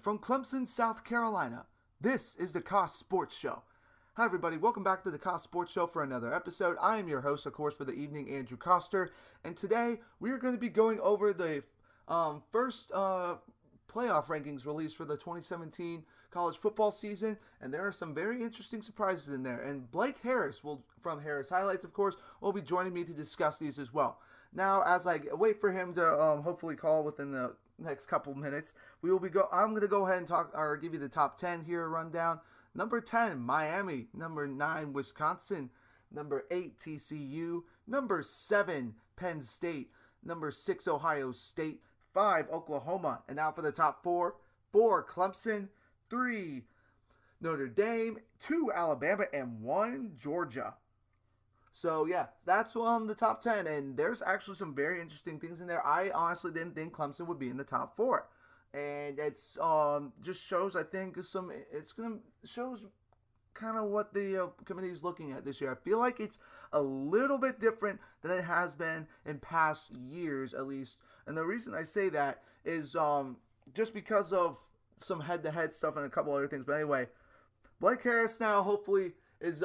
from Clemson, South Carolina, this is the Kos Sports Show. Hi everybody, welcome back to the Kos Sports Show for another episode. I am your host, of course, for the evening, Andrew Koster, and today we are going to be going over the first playoff rankings released for the 2017 college football season, and there are some very interesting surprises in there, and Blake Harris, from Harris Highlights, of course, will be joining me to discuss these as well. Now, as I wait for him to hopefully call within the next couple minutes, I'm going to go ahead and give you the top 10 here rundown. Number 10, Miami. Number 9, Wisconsin. Number 8, TCU. Number 7, Penn State. Number 6, Ohio State. 5, Oklahoma. And now for the top 4. 4, Clemson. 3, Notre Dame. 2, Alabama. And 1, Georgia. So, yeah, that's the top 10, and there's actually some very interesting things in there. I honestly didn't think Clemson would be in the top 4, and it's just shows, I think, shows kind of what the committee is looking at this year. I feel like it's a little bit different than it has been in past years, at least, and the reason I say that is just because of some head-to-head stuff and a couple other things. But anyway, Blake Harris now hopefully his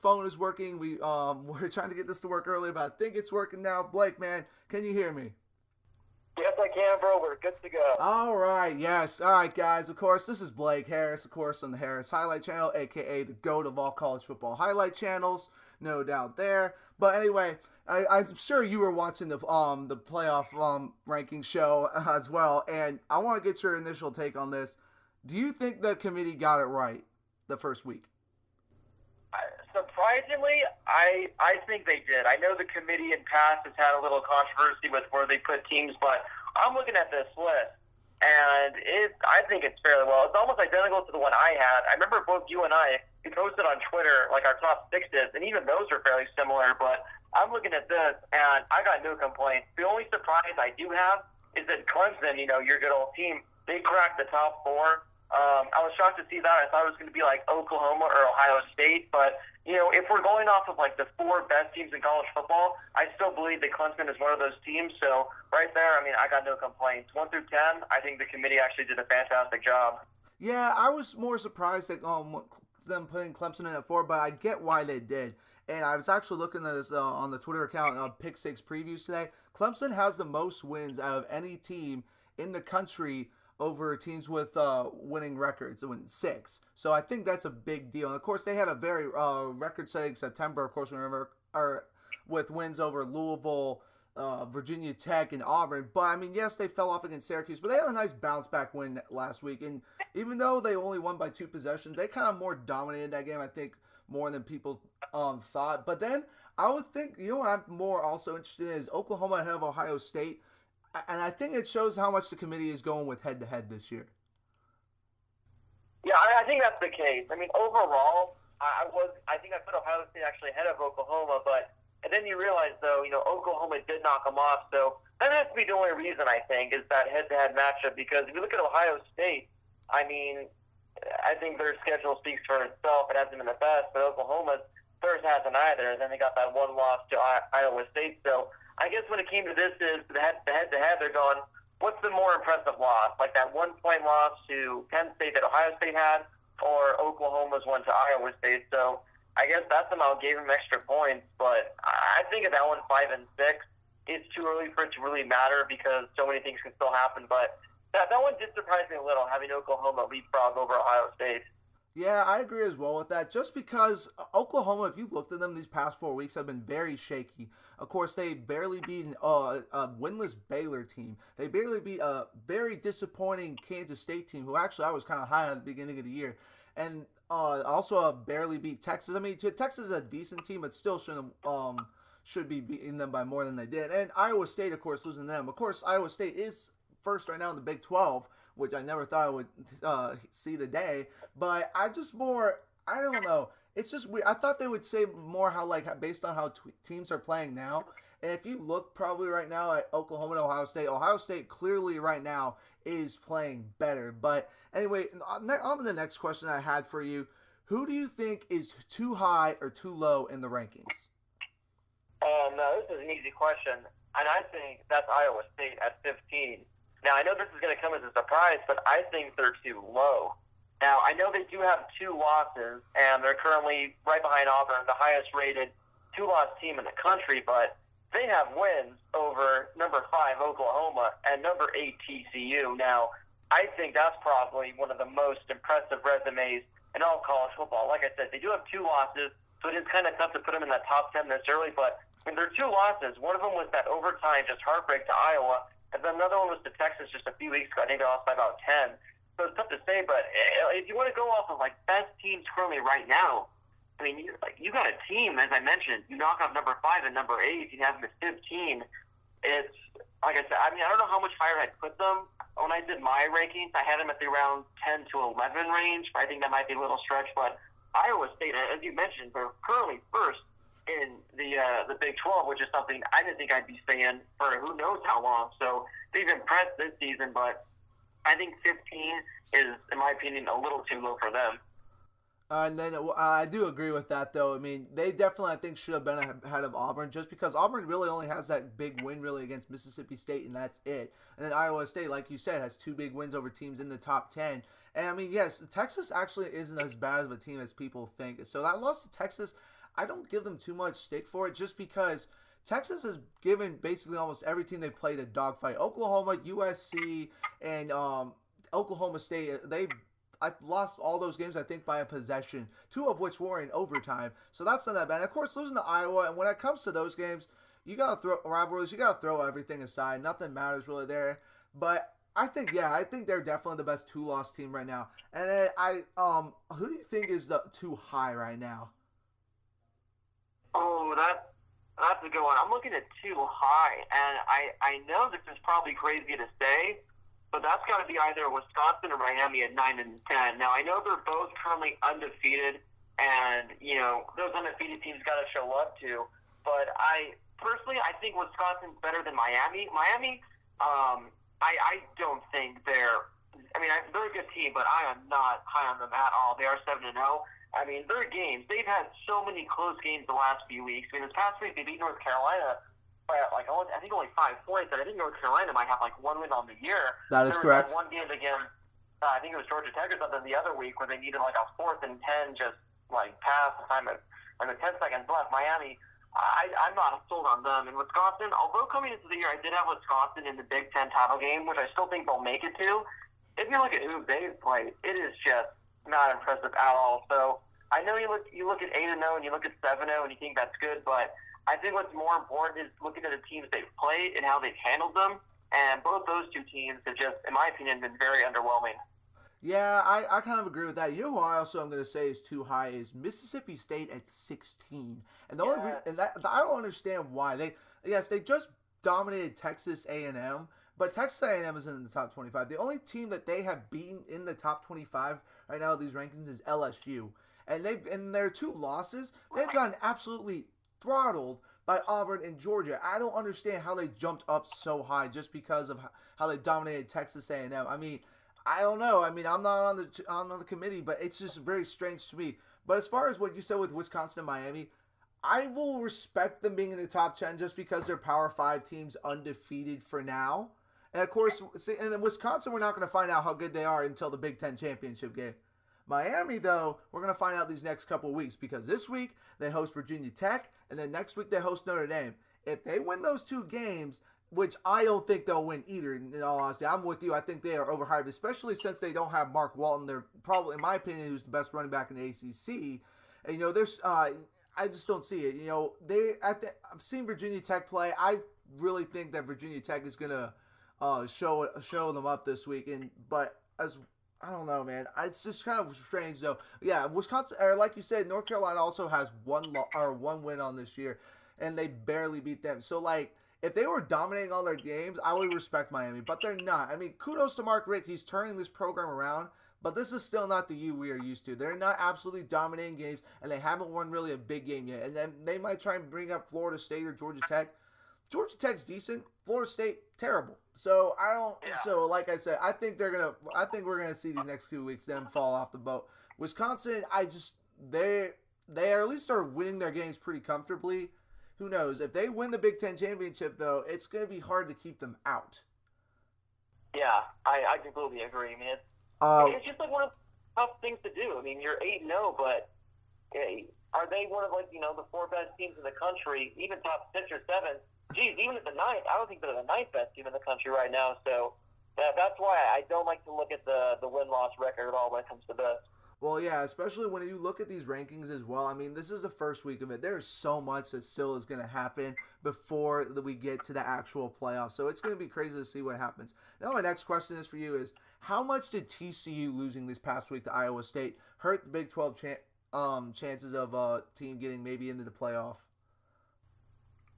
phone is working. We're trying to get this to work earlier, but I think it's working now. Blake, man, can you hear me? Yes, I can, bro. We're good to go. All right, yes. All right, guys. Of course, this is Blake Harris, of course, on the Harris Highlight Channel, a.k.a. the GOAT of all college football highlight channels. No doubt there. But anyway, I'm sure you were watching the playoff ranking show as well, and I want to get your initial take on this. Do you think the committee got it right the first week? Surprisingly, I think they did. I know the committee in past has had a little controversy with where they put teams, but I'm looking at this list, and I think it's fairly well. It's almost identical to the one I had. I remember both you and we posted on Twitter like our top sixes, and even those are fairly similar, but I'm looking at this, and I got no complaints. The only surprise I do have is that Clemson, your good old team, they cracked the top 4. I was shocked to see that. I thought it was going to be like Oklahoma or Ohio State, but if we're going off of like the 4 best teams in college football, I still believe that Clemson is one of those teams. So right there, I got no complaints. 1 through 10, I think the committee actually did a fantastic job. Yeah, I was more surprised at them putting Clemson in at 4, but I get why they did. And I was actually looking at this on the Twitter account of Pick 6 Previews today. Clemson has the most wins out of any team in the country over teams with winning records, 6. So I think that's a big deal. And of course, they had a very record-setting September, of course, with wins over Louisville, Virginia Tech, and Auburn. But, yes, they fell off against Syracuse, but they had a nice bounce-back win last week. And even though they only won by 2 possessions, they kind of more dominated that game, I think, more than people thought. But then I would think, what I'm more also interested in is Oklahoma ahead of Ohio State. And I think it shows how much the committee is going with head-to-head this year. Yeah, I think that's the case. Overall, I think I put Ohio State actually ahead of Oklahoma, and then you realize, though, Oklahoma did knock them off. So that has to be the only reason, I think, is that head-to-head matchup. Because if you look at Ohio State, I think their schedule speaks for itself. It hasn't been the best, but Oklahoma's theirs hasn't either. And then they got that one loss to Iowa State. So I guess when it came to this, is the head-to-head, they're going, what's the more impressive loss? Like that 1-point loss to Penn State that Ohio State had, or Oklahoma's one to Iowa State. So I guess that somehow gave them extra points. But I think at that one, 5 and 6, it's too early for it to really matter because so many things can still happen. But that one did surprise me a little, having Oklahoma leapfrog over Ohio State. Yeah, I agree as well with that. Just because Oklahoma, if you've looked at them these past 4 weeks, have been very shaky. Of course, they barely beat a winless Baylor team. They barely beat a very disappointing Kansas State team, who actually I was kind of high on at the beginning of the year. And also barely beat Texas. Texas is a decent team, but still should be beating them by more than they did. And Iowa State, of course, losing them. Of course, Iowa State is first right now in the Big 12, which I never thought I would see the day. But I don't know. It's just weird. I thought they would say more how, based on how teams are playing now. And if you look probably right now at Oklahoma and Ohio State clearly right now is playing better. But anyway, on to the next question I had for you. Who do you think is too high or too low in the rankings? No, this is an easy question. And I think that's Iowa State at 15. Now, I know this is going to come as a surprise, but I think they're too low. Now, I know they do have 2 losses, and they're currently right behind Auburn, the highest-rated 2-loss team in the country, but they have wins over number 5 Oklahoma and number 8 TCU. Now, I think that's probably one of the most impressive resumes in all college football. Like I said, they do have 2 losses, so it is kind of tough to put them in that top 10 this early, but I mean, there are 2 losses. One of them was that overtime, just heartbreak to Iowa, and then another one was to Texas just a few weeks ago. I think they lost by about 10. So it's tough to say, but if you want to go off of like best teams currently right now, I mean, you got a team, as I mentioned, you knock off number 5 and number 8, you have them at 15. It's, like I said, I mean, I don't know how much higher I'd put them. When I did my rankings, I had them at the around 10 to 11 range. I think that might be a little stretch, but Iowa State, as you mentioned, they're currently first in the Big 12, which is something I didn't think I'd be saying for who knows how long. So they've impressed this season, but I think 15 is, in my opinion, a little too low for them. And then I do agree with that, though. I mean, they definitely, I think, should have been ahead of Auburn just because Auburn really only has that big win really against Mississippi State, and that's it. And then Iowa State, like you said, has 2 big wins over teams in the top 10. And, I mean, yes, Texas actually isn't as bad of a team as people think. So that loss to Texas, I don't give them too much stick for it just because Texas has given basically almost every team they played a dogfight. Oklahoma, USC, and Oklahoma State, I lost all those games, I think, by a possession, 2 of which were in overtime. So that's not that bad. And of course, losing to Iowa, and when it comes to those games, you got to throw rivalries, you got to throw everything aside. Nothing matters really there. But I think they're definitely the best 2-loss team right now. And then who do you think is too high right now? Oh, that's a good one. I'm looking at too high, and I know this is probably crazy to say, but that's got to be either Wisconsin or Miami at 9 and 10. Now, I know they're both currently undefeated, and, you know, those undefeated teams got to show up to. But I think Wisconsin's better than Miami. Miami, I don't think they're a good team, but I am not high on them at all. They are 7-0. I mean, their games, they've had so many close games the last few weeks. I mean, this past week they beat North Carolina by I think only 5 points, and I think North Carolina might have 1 win on the year. That is correct. One game against, I think it was Georgia Tech or something the other week where they needed a 4th and 10 just pass the time with 10 seconds left. Miami, I'm not sold on them. And Wisconsin, although coming into the year I did have Wisconsin in the Big Ten title game, which I still think they'll make it to, if you look at who they've played, it is just not impressive at all. So I know you look at 8-0 and you look at 7-0 and you think that's good, but I think what's more important is looking at the teams they've played and how they've handled them. And both those 2 teams have just, in my opinion, been very underwhelming. Yeah, I kind of agree with that. You know who I also am going to say is too high is Mississippi State at 16. And the only I don't understand why. They just dominated Texas A&M, but Texas A&M is in the top 25. The only team that they have beaten in the top 25 right now of these rankings is LSU. And in their 2 losses, they've gotten absolutely throttled by Auburn and Georgia. I don't understand how they jumped up so high just because of how they dominated Texas A&M. I mean, I don't know. I mean, I'm not on the committee, but it's just very strange to me. But as far as what you said with Wisconsin and Miami, I will respect them being in the top 10 just because they're Power 5 teams undefeated for now. And of course, and in Wisconsin, we're not going to find out how good they are until the Big Ten championship game. Miami, though, we're going to find out these next couple of weeks because this week they host Virginia Tech, and then next week they host Notre Dame. If they win those 2 games, which I don't think they'll win either, in all honesty, I'm with you. I think they are overhyped, especially since they don't have Mark Walton. They're probably, in my opinion, who's the best running back in the ACC. And, you know, there's I just don't see it. You know, I've seen Virginia Tech play. I really think that Virginia Tech is going to show them up this week. But I don't know, man. It's just kind of strange, though. Yeah, Wisconsin, or like you said, North Carolina also has one win on this year, and they barely beat them. So, if they were dominating all their games, I would respect Miami, but they're not. I mean, kudos to Mark Richt. He's turning this program around, but this is still not the U we are used to. They're not absolutely dominating games, and they haven't won really a big game yet. And then they might try and bring up Florida State or Georgia Tech. Georgia Tech's decent. Florida State, terrible. So I don't. Yeah. So like I said, I think we're gonna see these next 2 weeks them fall off the boat. Wisconsin, they at least are winning their games pretty comfortably. Who knows? If they win the Big Ten championship, though, it's gonna be hard to keep them out. Yeah, I completely agree. I mean, it's just like one of the tough things to do. I mean, you're 8-0, but hey, are they one of the four best teams in the country, even top 6 or 7? Geez, even at the ninth, I don't think they're the ninth best team in the country right now. So that's why I don't like to look at the win-loss record at all when it comes to this. Well, yeah, especially when you look at these rankings as well. I mean, this is the first week of it. There's so much that still is going to happen before we get to the actual playoffs. So it's going to be crazy to see what happens. Now, my next question is for you is, how much did TCU losing this past week to Iowa State hurt the Big 12 chances of a team getting maybe into the playoff?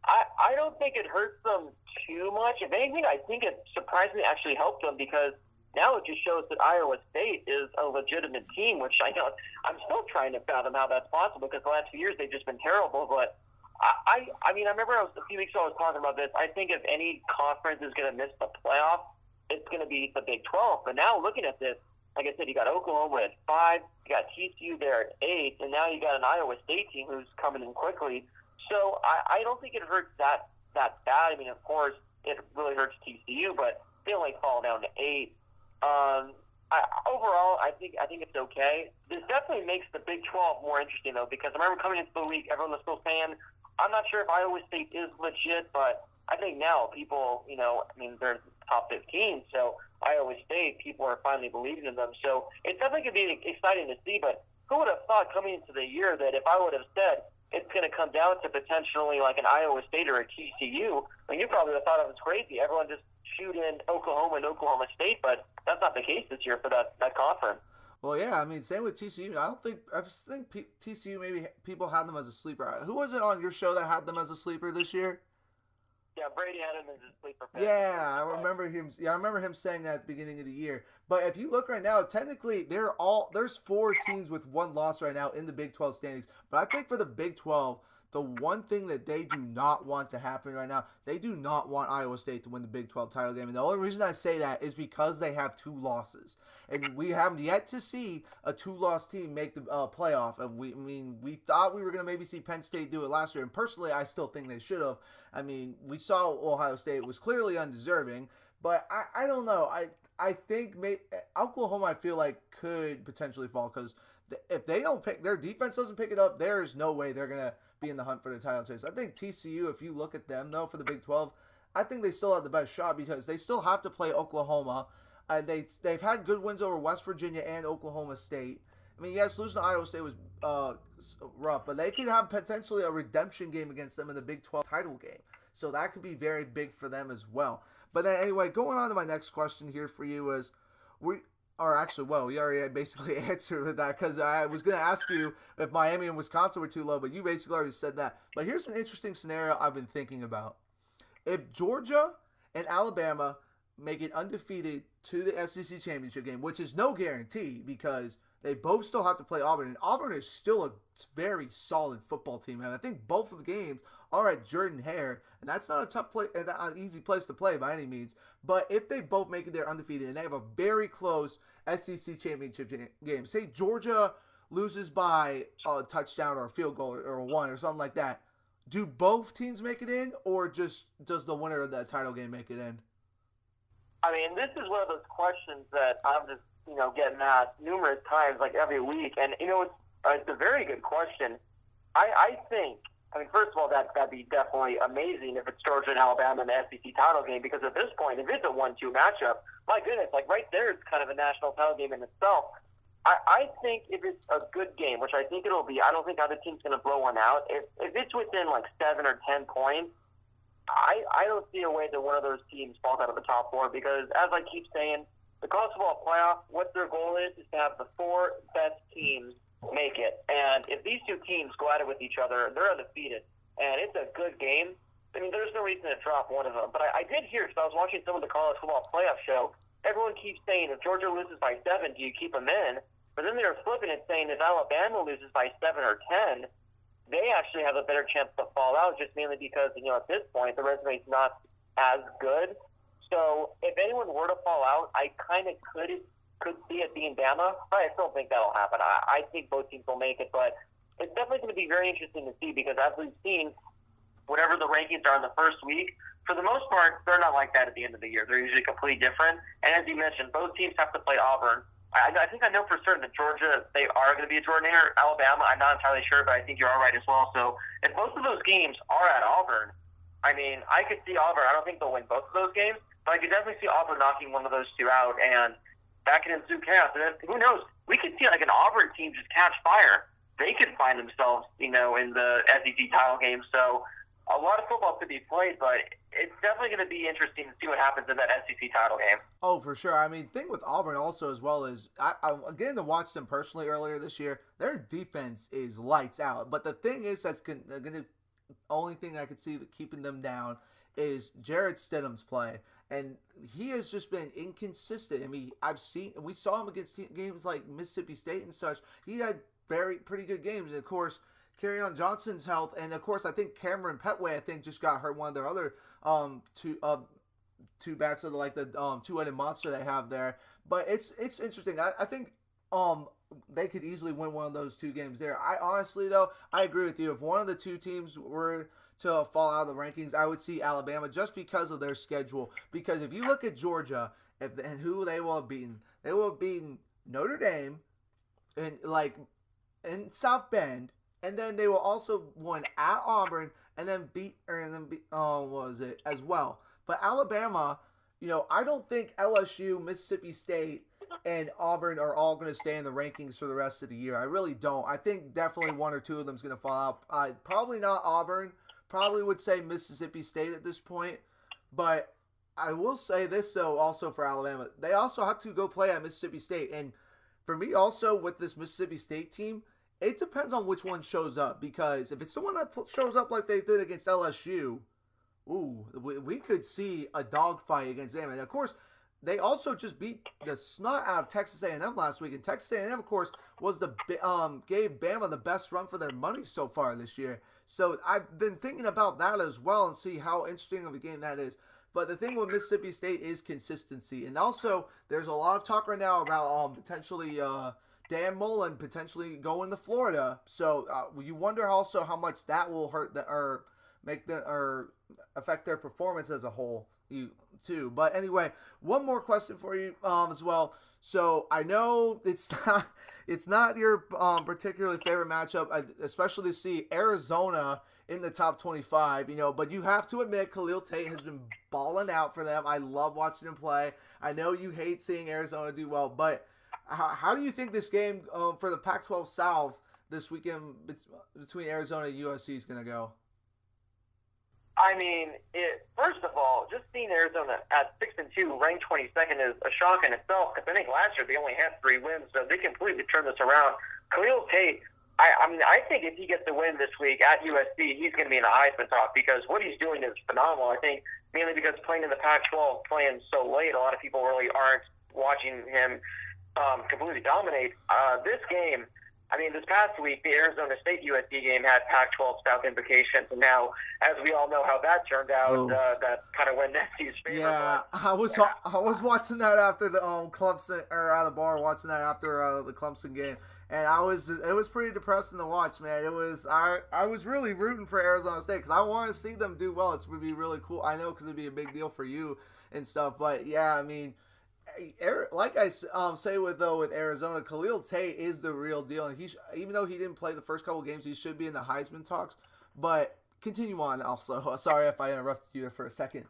I don't think it hurts them too much. If anything, I think it surprisingly actually helped them because now it just shows that Iowa State is a legitimate team, which I know I'm still trying to fathom how that's possible because the last few years they've just been terrible. But I mean, I remember a few weeks ago I was talking about this. I think if any conference is going to miss the playoff, it's going to be the Big 12. But now looking at this, like I said, you got Oklahoma at 5, you got TCU there at 8, and now you got an Iowa State team who's coming in quickly. So I don't think it hurts that bad. I mean, of course, it really hurts TCU, but they only fall down to 8. Overall, I think it's okay. This definitely makes the Big 12 more interesting, though, because I remember coming into the week, everyone was still saying, I'm not sure if Iowa State is legit, but I think now people, I mean, they're top 15, so Iowa State, people are finally believing in them. So it's definitely going to be exciting to see, but who would have thought coming into the year that if I would have said it's going to come down to potentially like an Iowa State or a TCU, I mean, you probably would have thought it was crazy. Everyone just shoot in Oklahoma and Oklahoma State, but that's not the case this year for that conference. Well, yeah, I mean, same with TCU. I think TCU maybe people had them as a sleeper. Who was it on your show that had them as a sleeper this year? Yeah, Brady had him as a sleeper pick. Yeah, I remember him. Yeah, I remember him saying that at the beginning of the year. But if you look right now, technically there's 4 teams with 1 loss right now in the Big 12 standings. But I think for the Big 12, the one thing that they do not want to happen right now, they do not want Iowa State to win the Big 12 title game. And the only reason I say that is because they have 2 losses. And we have yet to see a 2-loss team make the playoff. And we thought we were going to maybe see Penn State do it last year. And personally, I still think they should have. I mean, we saw Ohio State was clearly undeserving. But I don't know. I think Oklahoma, I feel like, could potentially fall. Because if they don't their defense doesn't pick it up, there's no way they're going to be in the hunt for the title chase. I think TCU, if you look at them, though, for the Big 12, I think they still have the best shot because they still have to play Oklahoma. They've had good wins over West Virginia and Oklahoma State. I mean, yes, losing to Iowa State was rough, but they could have potentially a redemption game against them in the Big 12 title game. So that could be very big for them as well. But then anyway, going on to my next question here for you is, we already basically answered with that because I was going to ask you if Miami and Wisconsin were too low, but you basically already said that. But here's an interesting scenario I've been thinking about. If Georgia and Alabama make it undefeated to the SEC championship game, which is no guarantee because they both still have to play Auburn, and Auburn is still a very solid football team, and I think both of the games are at Jordan-Hare, and that's not a tough play, an easy place to play by any means. But if they both make it there undefeated and they have a very close SEC championship game, say Georgia loses by a touchdown or a field goal or a 1 or something like that, do both teams make it in, or just does the winner of that title game make it in? I mean, this is one of those questions that I'm just getting asked numerous times, like every week, and it's a very good question. I think. I mean, first of all, that'd be definitely amazing if it's Georgia and Alabama in the SEC title game, because at this point, if it's a 1-2 matchup, my goodness, like right there, it's kind of a national title game in itself. I think if it's a good game, which I think it'll be, I don't think either team's going to blow one out. If it's within like 7 or 10 points, I don't see a way that one of those teams falls out of the top 4, because as I keep saying, the college football playoff, what their goal is to have the 4 best teams make it. And if these 2 teams go at it with each other, they're undefeated, and it's a good game, I mean, there's no reason to drop one of them. But I did hear, because I was watching some of the college football playoff show, everyone keeps saying if Georgia loses by 7, do you keep them in? But then they're flipping it, saying if Alabama loses by 7 or 10, they actually have a better chance to fall out, just mainly because, at this point, the resume's not as good. So if anyone were to fall out, I kind of could see it being Bama, but I still think that'll happen. I think both teams will make it, but it's definitely going to be very interesting to see, because as we've seen, whatever the rankings are in the first week, for the most part, they're not like that at the end of the year. They're usually completely different. And as you mentioned, both teams have to play Auburn. I think I know for certain that Georgia, they are going to be a Jordan-air. Alabama, I'm not entirely sure, but I think you're all right as well. So if both of those games are at Auburn, I mean, I could see Auburn. I don't think they'll win both of those games, but I could definitely see Auburn knocking one of those two out, and that can ensue chaos. And then, who knows? We could see like an Auburn team just catch fire. They could find themselves, in the SEC title game. So a lot of football could be played, but it's definitely going to be interesting to see what happens in that SEC title game. Oh, for sure. I mean, thing with Auburn also as well is, I getting to watch them personally earlier this year, their defense is lights out. But the thing is that's going to only thing I could see that keeping them down is Jarrett Stidham's play. And he has just been inconsistent. I mean, we saw him against games like Mississippi State and such. He had pretty good games. And of course, Kerryon Johnson's health, and of course, I think Cameron Petway, just got hurt. One of their other two backs of the two-headed monster they have there. But it's interesting. I think they could easily win one of those two games there. I honestly, though, I agree with you. If one of the two teams were to fall out of the rankings, I would see Alabama just because of their schedule. Because if you look at Georgia and who they will have beaten Notre Dame in South Bend, and then they will also win at Auburn and then beat what was it as well. But Alabama, I don't think LSU, Mississippi State, and Auburn are all going to stay in the rankings for the rest of the year. I really don't. I think definitely one or two of them is going to fall out. Probably not Auburn. Probably would say Mississippi State at this point. But I will say this, though, also for Alabama. They also have to go play at Mississippi State. And for me also with this Mississippi State team, it depends on which one shows up. Because if it's the one that shows up like they did against LSU, we could see a dogfight against Bama. And of course, they also just beat the snot out of Texas A&M last week, and Texas A&M, of course, was gave Bama the best run for their money so far this year. So I've been thinking about that as well and see how interesting of a game that is. But the thing with Mississippi State is consistency, and also there's a lot of talk right now about potentially Dan Mullen potentially going to Florida. So you wonder also how much that will hurt or affect their performance as a whole. Too. But anyway, one more question for you as well. So I know it's not your particularly favorite matchup, especially to see Arizona in the top 25. But you have to admit Khalil Tate has been balling out for them. I love watching him play. I know you hate seeing Arizona do well, but how do you think this game for the Pac-12 South this weekend between Arizona and USC is going to go? I mean, first of all, just seeing Arizona at 6-2, ranked 22nd is a shock in itself. Because I think last year they only had 3 wins, so they completely turned this around. Khalil Tate, I think if he gets a win this week at USC, he's going to be in the Heisman talk because what he's doing is phenomenal. I think mainly because playing in the Pac-12, playing so late, a lot of people really aren't watching him completely dominate. This game. I mean, this past week, the Arizona State-USC game had Pac-12 South implications, and now, as we all know how that turned out, that kind of went SC's favor. Yeah, I was watching that after the Clemson, or at the bar watching that after the Clemson game, and it was pretty depressing to watch, man. I was really rooting for Arizona State because I want to see them do well. It would be really cool. I know because it'd be a big deal for you and stuff, but yeah, I mean. Like I say with Arizona, Khalil Tate is the real deal, and even though he didn't play the first couple games, he should be in the Heisman talks. But continue on. Also, sorry if I interrupted you there for a second.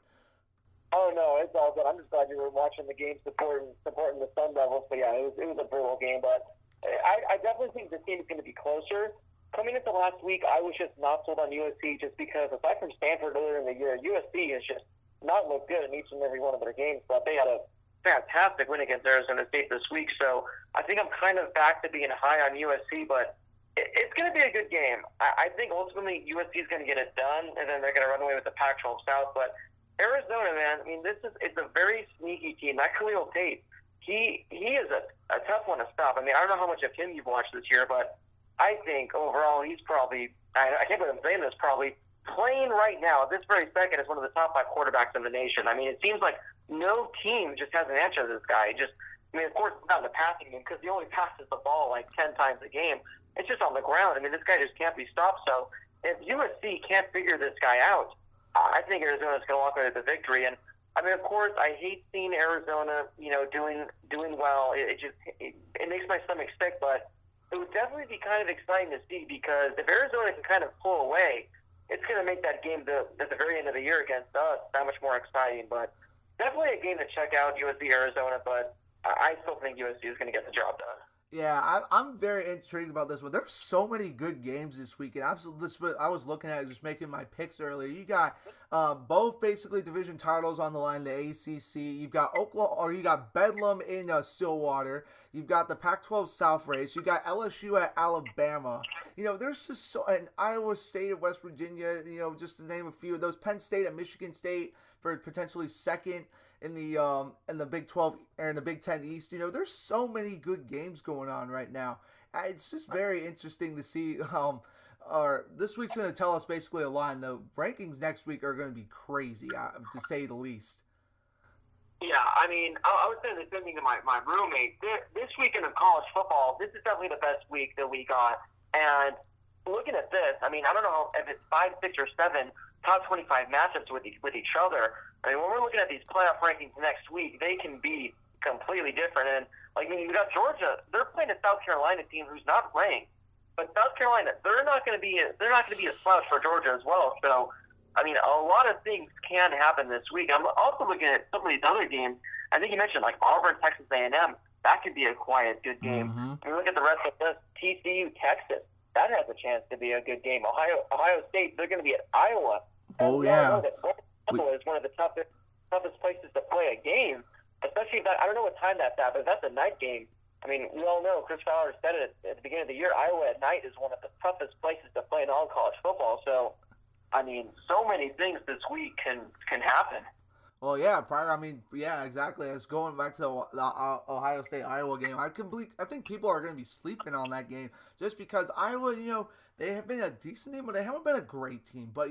Oh no, it's all good. I'm just glad you were watching the game, supporting the Sun Devils. But yeah, it was a brutal game. But I definitely think this game is going to be closer. Coming into last week, I was just not sold on USC just because aside from Stanford earlier in the year, USC has just not looked good in each and every one of their games. But they had a fantastic win against Arizona State this week, so I think I'm kind of back to being high on USC, but it's going to be a good game. I think ultimately USC is going to get it done, and then they're going to run away with the Pac-12 South, but Arizona, man, I mean, it's a very sneaky team. That Khalil Tate, he is a tough one to stop. I mean, I don't know how much of him you've watched this year, but I think overall he's probably, I can't believe I'm saying this, probably playing right now, this very second, is one of the top 5 quarterbacks in the nation. I mean, it seems like no team just has an answer to this guy. Of course, it's not in the passing game because he only passes the ball like 10 times a game. It's just on the ground. I mean, this guy just can't be stopped. So if USC can't figure this guy out, I think Arizona's going to walk away with the victory. And I mean, of course, I hate seeing Arizona, doing well. It makes my stomach sick, but it would definitely be kind of exciting to see, because if Arizona can kind of pull away, it's going to make that game at the very end of the year against us that much more exciting. But definitely a game to check out, USC Arizona. But I still think USC is going to get the job done. Yeah, I'm very intrigued about this one. There's so many good games this weekend. Absolutely, I was looking at it, just making my picks earlier. You got both basically division titles on the line. The ACC. You've got Oklahoma, or you got Bedlam in Stillwater. You've got the Pac-12 South race. You got LSU at Alabama. There's just so, and Iowa State at West Virginia. Just to name a few of those. Penn State at Michigan State for potentially second in the Big 12 or in the Big 10 East. There's so many good games going on right now. It's just very interesting to see. This week's going to tell us basically a line. The rankings next week are going to be crazy, to say the least. Yeah, I mean, I was saying the same thing to my roommate. This weekend of college football, this is definitely the best week that we got. And looking at this, I mean, I don't know if it's 5, 6, or 7 top 25 matchups with each other. I mean, when we're looking at these playoff rankings next week, they can be completely different. And you got Georgia; they're playing a South Carolina team who's not ranked, but South Carolina, they're not going to be a slouch for Georgia as well. So, I mean, a lot of things can happen this week. I'm also looking at some of these other games. I think you mentioned Auburn, Texas A&M. That could be a quiet, good game. Mm-hmm. When you look at the rest of this, TCU, Texas, that has a chance to be a good game. Ohio State, they're going to be at Iowa. Oh, yeah. Iowa is one of the toughest places to play a game, especially if I don't know what time that's at, but if that's a night game. I mean, we all know, Chris Fowler said it at the beginning of the year, Iowa at night is one of the toughest places to play in all college football. So, I mean, so many things this week can happen. Well, yeah, yeah, exactly. It's going back to the Ohio State-Iowa game. I think people are going to be sleeping on that game just because Iowa, they have been a decent team, but they haven't been a great team. But,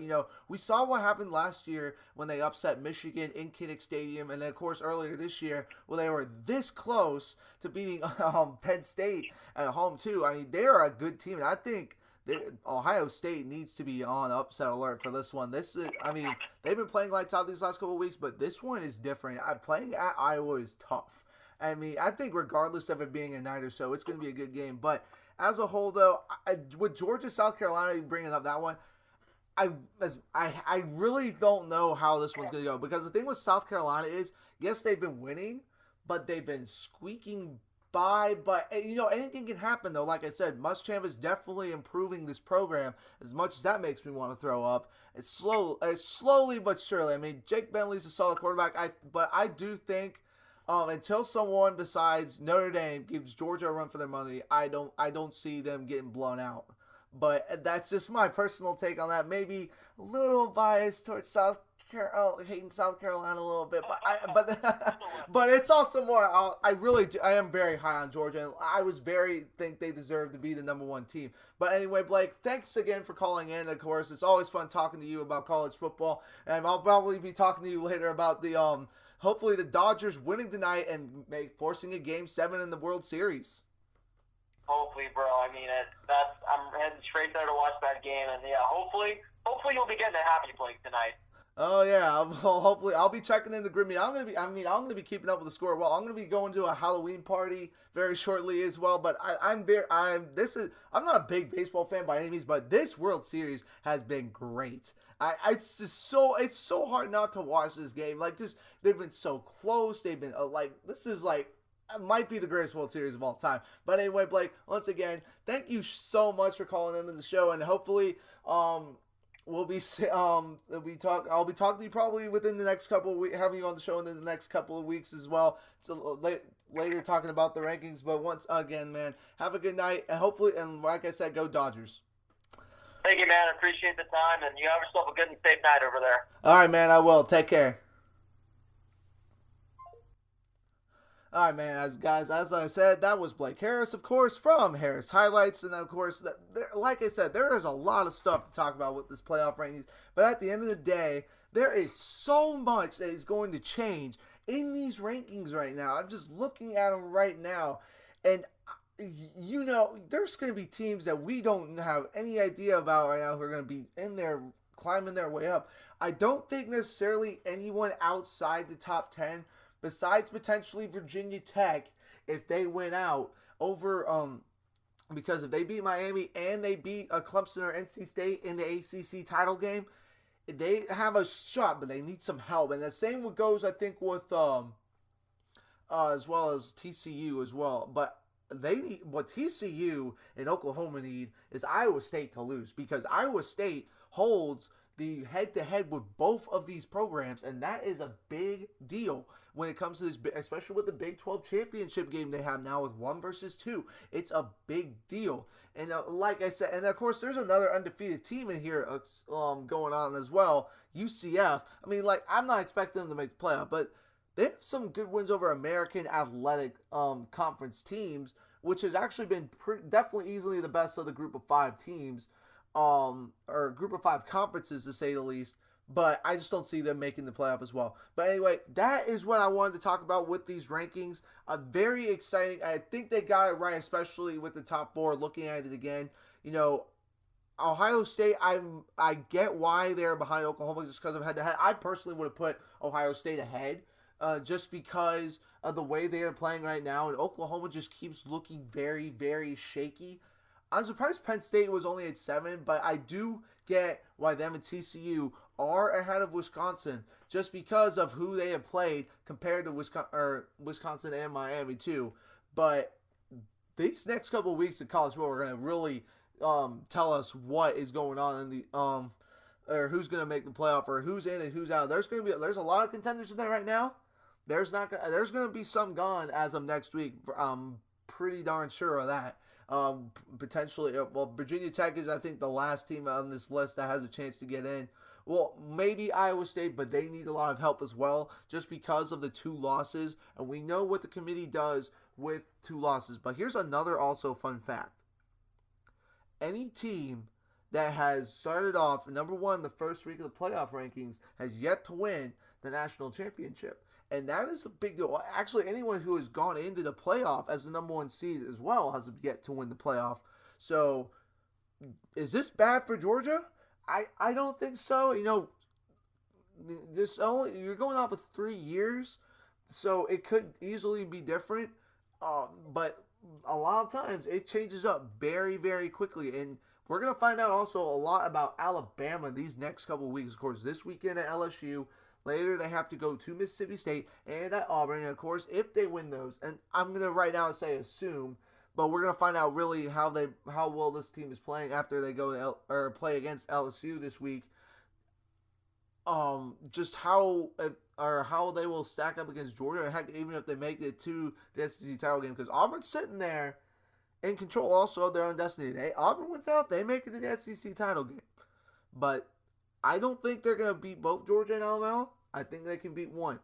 we saw what happened last year when they upset Michigan in Kinnick Stadium, and then, of course, earlier this year when they were this close to beating Penn State at home, too. I mean, they are a good team, and I think Ohio State needs to be on upset alert for this one. They've been playing lights out these last couple of weeks, but this one is different. Playing at Iowa is tough. I think regardless of it being a night or so, it's going to be a good game. But as a whole, though, with Georgia, South Carolina bringing up that one, I really don't know how this one's going to go, because the thing with South Carolina is, yes, they've been winning, but they've been squeaking by. But anything can happen, though. Like I said, Muschamp is definitely improving this program. As much as that makes me want to throw up, it's slowly but surely. I mean, Jake Bentley's a solid quarterback, but I do think until someone besides Notre Dame gives Georgia a run for their money, I don't see them getting blown out. But that's just my personal take on that. Maybe a little biased towards hating South Carolina a little bit, but it's also more. I am very high on Georgia, and I think they deserve to be the number one team. But anyway, Blake, thanks again for calling in. Of course, it's always fun talking to you about college football, and I'll probably be talking to you later about the hopefully the Dodgers winning tonight and forcing a Game 7 in the World Series. Hopefully, bro. I mean, I'm heading straight there to watch that game, and yeah, hopefully you'll be getting a happy Blake tonight. Oh yeah, hopefully I'll be checking in the grid meet. I'm gonna be keeping up with the score. Well, I'm gonna be going to a Halloween party very shortly as well. But I'm not a big baseball fan by any means, but this World Series has been great. It's so hard not to watch this game. They've been so close. They've been this is might be the greatest World Series of all time. But anyway, Blake, once again, thank you so much for calling into the show, and hopefully I'll be talking to you probably within the next couple of weeks, having you on the show in the next couple of weeks as well. So later talking about the rankings. But once again, man, have a good night, and hopefully, and like I said, go Dodgers. Thank you, man. I appreciate the time, and you have yourself a good and safe night over there. All right, man. I will. Take care. All right, man. As I said, that was Blake Harris, of course, from Harris Highlights. And, of course, like I said, there is a lot of stuff to talk about with this playoff rankings. But at the end of the day, there is so much that is going to change in these rankings right now. I'm just looking at them right now. And, there's going to be teams that we don't have any idea about right now who are going to be in there climbing their way up. I don't think necessarily anyone outside the top 10, besides potentially Virginia Tech, if they win out over because if they beat Miami and they beat Clemson or NC State in the ACC title game, they have a shot, but they need some help. And the same goes, I think, with as well as TCU as well. But they need, what TCU and Oklahoma need is Iowa State to lose, because Iowa State holds the head-to-head with both of these programs, and that is a big deal when it comes to this, especially with the Big 12 championship game they have now with 1 versus 2. It's a big deal. And like I said, and of course there's another undefeated team in here going on as well, UCF. I mean, like, I'm not expecting them to make the playoff, but they have some good wins over American Athletic Conference teams, which has actually been definitely easily the best of the group of 5 teams, or group of 5 conferences to say the least. But I just don't see them making the playoff as well. But anyway, that is what I wanted to talk about with these rankings. Very exciting. I think they got it right, especially with the top 4. Looking at it again, you know, Ohio State, I get why they're behind Oklahoma just because of head-to-head. I personally would have put Ohio State ahead just because of the way they are playing right now. And Oklahoma just keeps looking very, very shaky. I'm surprised Penn State was only at 7, but I do get why them and TCU are ahead of Wisconsin just because of who they have played compared to Wisconsin and Miami too. But these next couple of weeks of college football are going to really tell us what is going on in the or who's going to make the playoff or who's in and who's out. There's a lot of contenders in there right now. There's going to be some gone as of next week. I'm pretty darn sure of that. Potentially, well, Virginia Tech is, I think, the last team on this list that has a chance to get in. Well, maybe Iowa State, but they need a lot of help as well, just because of the 2 losses, and we know what the committee does with 2 losses. But here's another also fun fact. Any team that has started off number 1 the first week of the playoff rankings has yet to win the national championship. And that is a big deal. Actually, anyone who has gone into the playoff as the number 1 seed as well has yet to win the playoff. So, is this bad for Georgia? I don't think so. You know, you're going off of 3 years, so it could easily be different. But a lot of times it changes up very, very quickly. And we're going to find out also a lot about Alabama these next couple of weeks. Of course, this weekend at LSU. Later, they have to go to Mississippi State and at Auburn. And, of course, if they win those, and I'm going to right now say assume, but we're going to find out really how well this team is playing after they go to play against LSU this week. Just how they will stack up against Georgia. Heck, even if they make it to the SEC title game. Because Auburn's sitting there in control also of their own destiny. Auburn wins out, they make it to the SEC title game. But I don't think they're going to beat both Georgia and Alabama. I think they can beat one.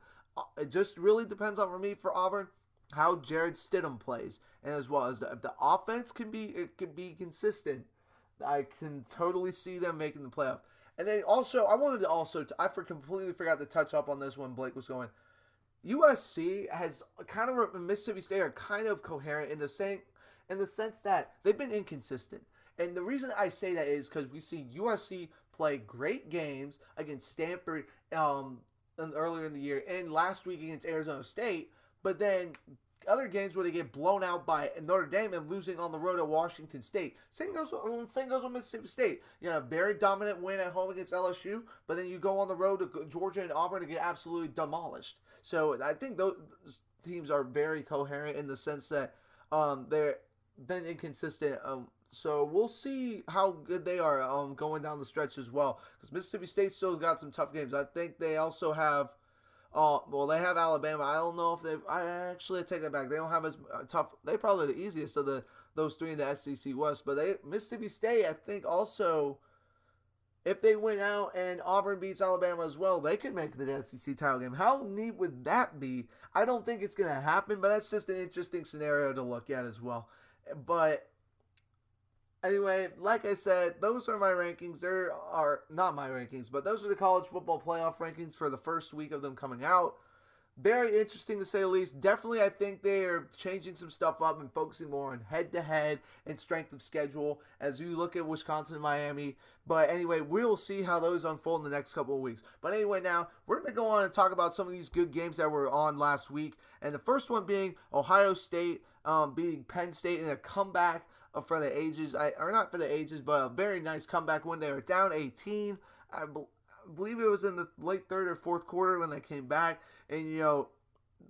It just really depends on, for me, for Auburn, how Jared Stidham plays. And as well as if the offense can be consistent, I can totally see them making the playoff. And then also, I completely forgot to touch up on this when Blake was going. USC has kind of, Mississippi State are kind of coherent in the sense that they've been inconsistent. And the reason I say that is because we see USC play great games against Stanford earlier in the year and last week against Arizona State, but then other games where they get blown out by Notre Dame and losing on the road at Washington State. Same goes with Mississippi State. You have a very dominant win at home against LSU, but then you go on the road to Georgia and Auburn to get absolutely demolished. So I think those teams are very coherent in the sense that they're been inconsistent. So we'll see how good they are going down the stretch as well. Because Mississippi State still got some tough games. I think they also have, they have Alabama. I don't know if I take that back. They don't have as tough. They probably the easiest of those 3 in the SEC West. But Mississippi State, I think also, if they win out and Auburn beats Alabama as well, they could make the SEC title game. How neat would that be? I don't think it's going to happen, but that's just an interesting scenario to look at as well. But anyway, like I said, those are my rankings. There are not my rankings, but those are the college football playoff rankings for the first week of them coming out. very interesting to say the least. Definitely, I think they are changing some stuff up and focusing more on head-to-head and strength of schedule as you look at Wisconsin and Miami. But anyway, we'll see how those unfold in the next couple of weeks. But anyway, now we're going to go on and talk about some of these good games that were on last week. And the first one being Ohio State beating Penn State in a comeback for the ages. Or not for the ages, but a very nice comeback when they were down 18. I believe it was in the late third or fourth quarter when they came back. And,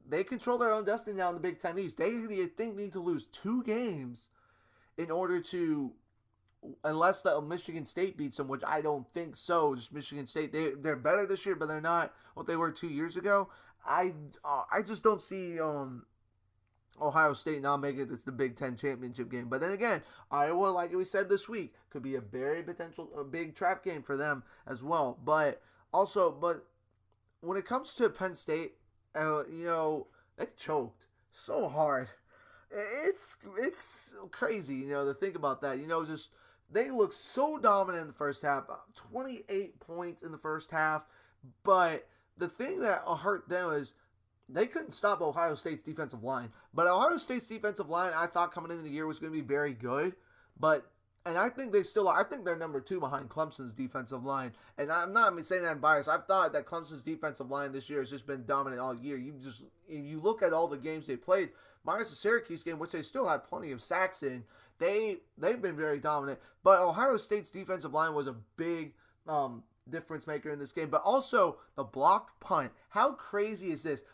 they control their own destiny now in the Big Ten East. They, I think, need to lose 2 games in order to, unless the Michigan State beats them, which I don't think so. Just Michigan State, they're better this year, but they're not what they were 2 years ago. I just don't see Ohio State not making it to the Big Ten championship game. But then again, Iowa, like we said this week, could be a big trap game for them as well. But when it comes to Penn State, they choked so hard. It's crazy, to think about that. Just they look so dominant in the first half, 28 points in the first half. But the thing that hurt them is they couldn't stop Ohio State's defensive line. But Ohio State's defensive line, I thought coming into the year was going to be very good. And I think they still are. I think they're number 2 behind Clemson's defensive line. And I'm not saying that I'm biased. I've thought that Clemson's defensive line this year has just been dominant all year. If you look at all the games they played, minus the Syracuse game, which they still had plenty of sacks in, they've been very dominant. But Ohio State's defensive line was a big difference maker in this game. But also the blocked punt. How crazy is this?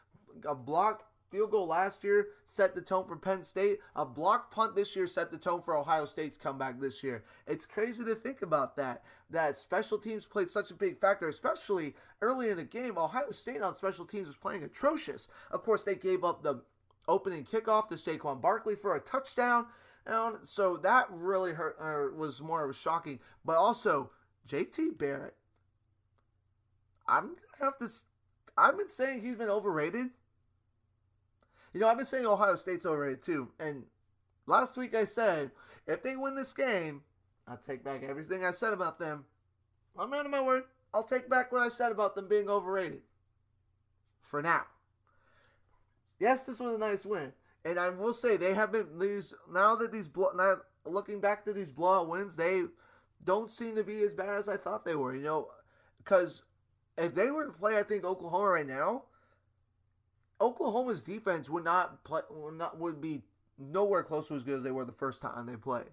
A blocked field goal last year set the tone for Penn State. A blocked punt this year set the tone for Ohio State's comeback this year. It's crazy to think about that special teams played such a big factor, especially early in the game. Ohio State on special teams was playing atrocious. Of course, they gave up the opening kickoff to Saquon Barkley for a touchdown, and so that really hurt, or was more of a shocking. But also, JT Barrett, I've been saying he's been overrated. I've been saying Ohio State's overrated too. And last week I said, if they win this game, I'll take back everything I said about them. I'm man of my word. I'll take back what I said about them being overrated. For now. Yes, this was a nice win. And I will say, they have been, now looking back to these blowout wins, they don't seem to be as bad as I thought they were. Because if they were to play, I think, Oklahoma right now, Oklahoma's defense would be nowhere close to as good as they were the first time they played.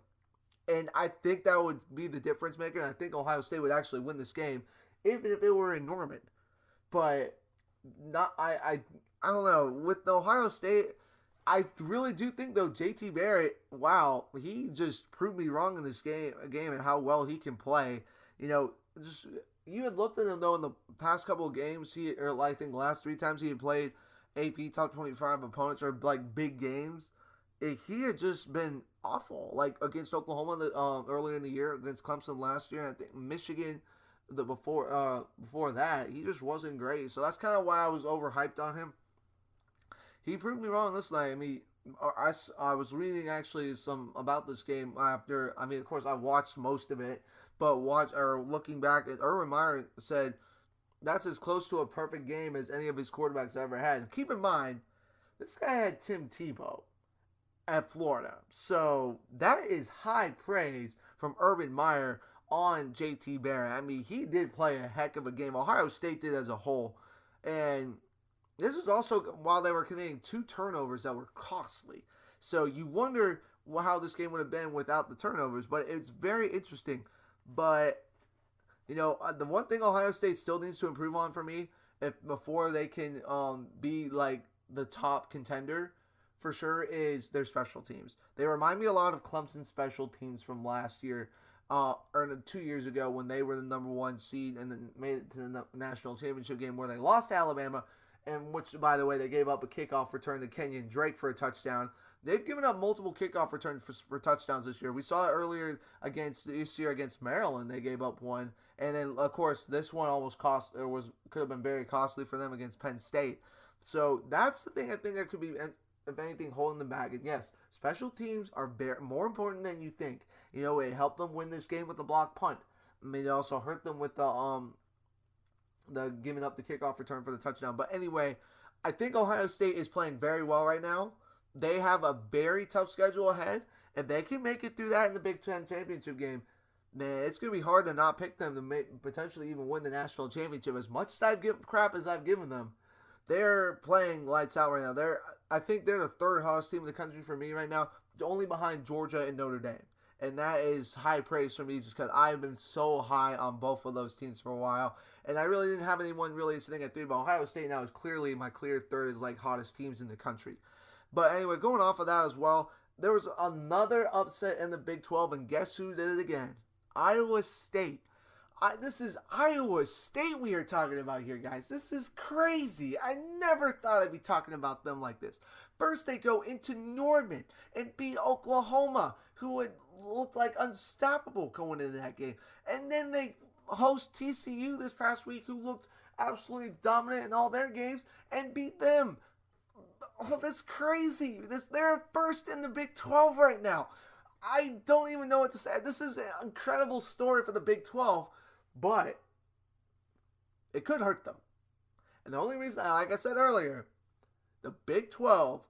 And I think that would be the difference maker. And I think Ohio State would actually win this game, even if it were in Norman. But I don't know. With Ohio State, I really do think, though, JT Barrett, wow, he just proved me wrong in this game and how well he can play. You had looked at him, though, in the past couple of games, I think the last 3 times he had played AP top 25 opponents or like big games, he had just been awful. Like against Oklahoma earlier in the year, against Clemson last year, I think Michigan before that, he just wasn't great. So that's kind of why I was overhyped on him. He proved me wrong this night. I was reading actually some about this game after. Of course, I watched most of it, but looking back at Urban Meyer said that's as close to a perfect game as any of his quarterbacks ever had. And keep in mind, this guy had Tim Tebow at Florida. So that is high praise from Urban Meyer on JT Barrett. He did play a heck of a game. Ohio State did as a whole. And this is also while they were committing 2 turnovers that were costly. So you wonder how this game would have been without the turnovers. But it's very interesting. But the one thing Ohio State still needs to improve on for me, before they can be like the top contender for sure, is their special teams. They remind me a lot of Clemson special teams from last year, or 2 years ago when they were the number 1 seed and then made it to the national championship game where they lost to Alabama, and which, by the way, they gave up a kickoff return to Kenyon Drake for a touchdown. They've given up multiple kickoff returns for touchdowns this year. We saw it earlier this year against Maryland. They gave up one. And then, of course, this one could have been very costly for them against Penn State. So that's the thing I think that could be, if anything, holding them back. And yes, special teams are more important than you think. It helped them win this game with the block punt. It also hurt them with the giving up the kickoff return for the touchdown. But anyway, I think Ohio State is playing very well right now. They have a very tough schedule ahead. If they can make it through that in the Big Ten championship game, man, it's going to be hard to not pick them to potentially even win the national championship. As much as I've given crap as I've given them, they're playing lights out right now. I think they're the third hottest team in the country for me right now, only behind Georgia and Notre Dame. And that is high praise for me just because I've been so high on both of those teams for a while. And I really didn't have anyone really sitting at 3, but Ohio State now is clearly my clear third as like hottest teams in the country. But anyway, going off of that as well, there was another upset in the Big 12, and guess who did it again? Iowa State. This is Iowa State we are talking about here, guys. This is crazy. I never thought I'd be talking about them like this. First, they go into Norman and beat Oklahoma, who had looked like unstoppable going into that game. And then they host TCU this past week, who looked absolutely dominant in all their games, and beat them. Oh, that's crazy. They're first in the Big 12 right now. I don't even know what to say. This is an incredible story for the Big 12, but it could hurt them. And the only reason, like I said earlier, the Big 12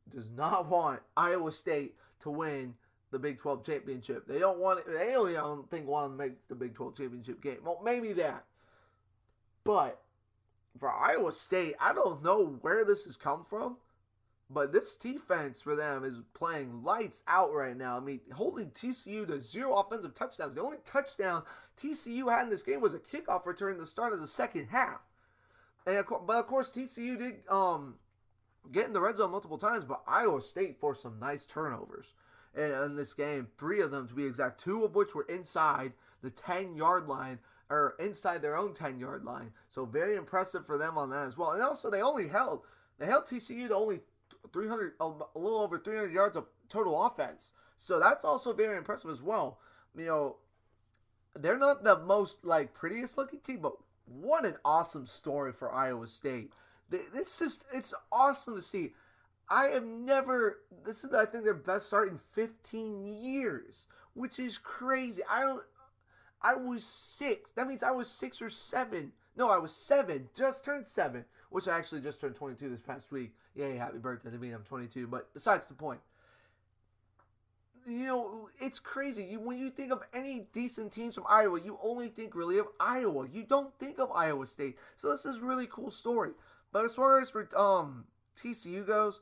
does not want Iowa State to win the Big 12 championship. They don't want it. They only, I don't think, want to make the Big 12 championship game. Well, maybe that. But for Iowa State, I don't know where this has come from, but this defense for them is playing lights out right now. I mean, holding TCU to 0 offensive touchdowns. The only touchdown TCU had in this game was a kickoff return at the start of the second half. But of course, TCU did get in the red zone multiple times, but Iowa State forced some nice turnovers in this game. 3 of them, to be exact, 2 of which were inside the 10-yard line, or inside their own 10-yard line. So very impressive for them on that as well. And also they held TCU to only a little over 300 yards of total offense. So that's also very impressive as well. You know, they're not the most prettiest looking team, but what an awesome story for Iowa State. It's awesome to see. This is, I think, their best start in 15 years, which is crazy. I was 6. That means I was 6 or 7. No, I was 7. Just turned 7, which I actually just turned 22 this past week. Yay, happy birthday to me. I'm 22. But besides the point, you know, it's crazy. When you think of any decent teams from Iowa, you only think really of Iowa. You don't think of Iowa State. So this is a really cool story. But as far as for TCU goes,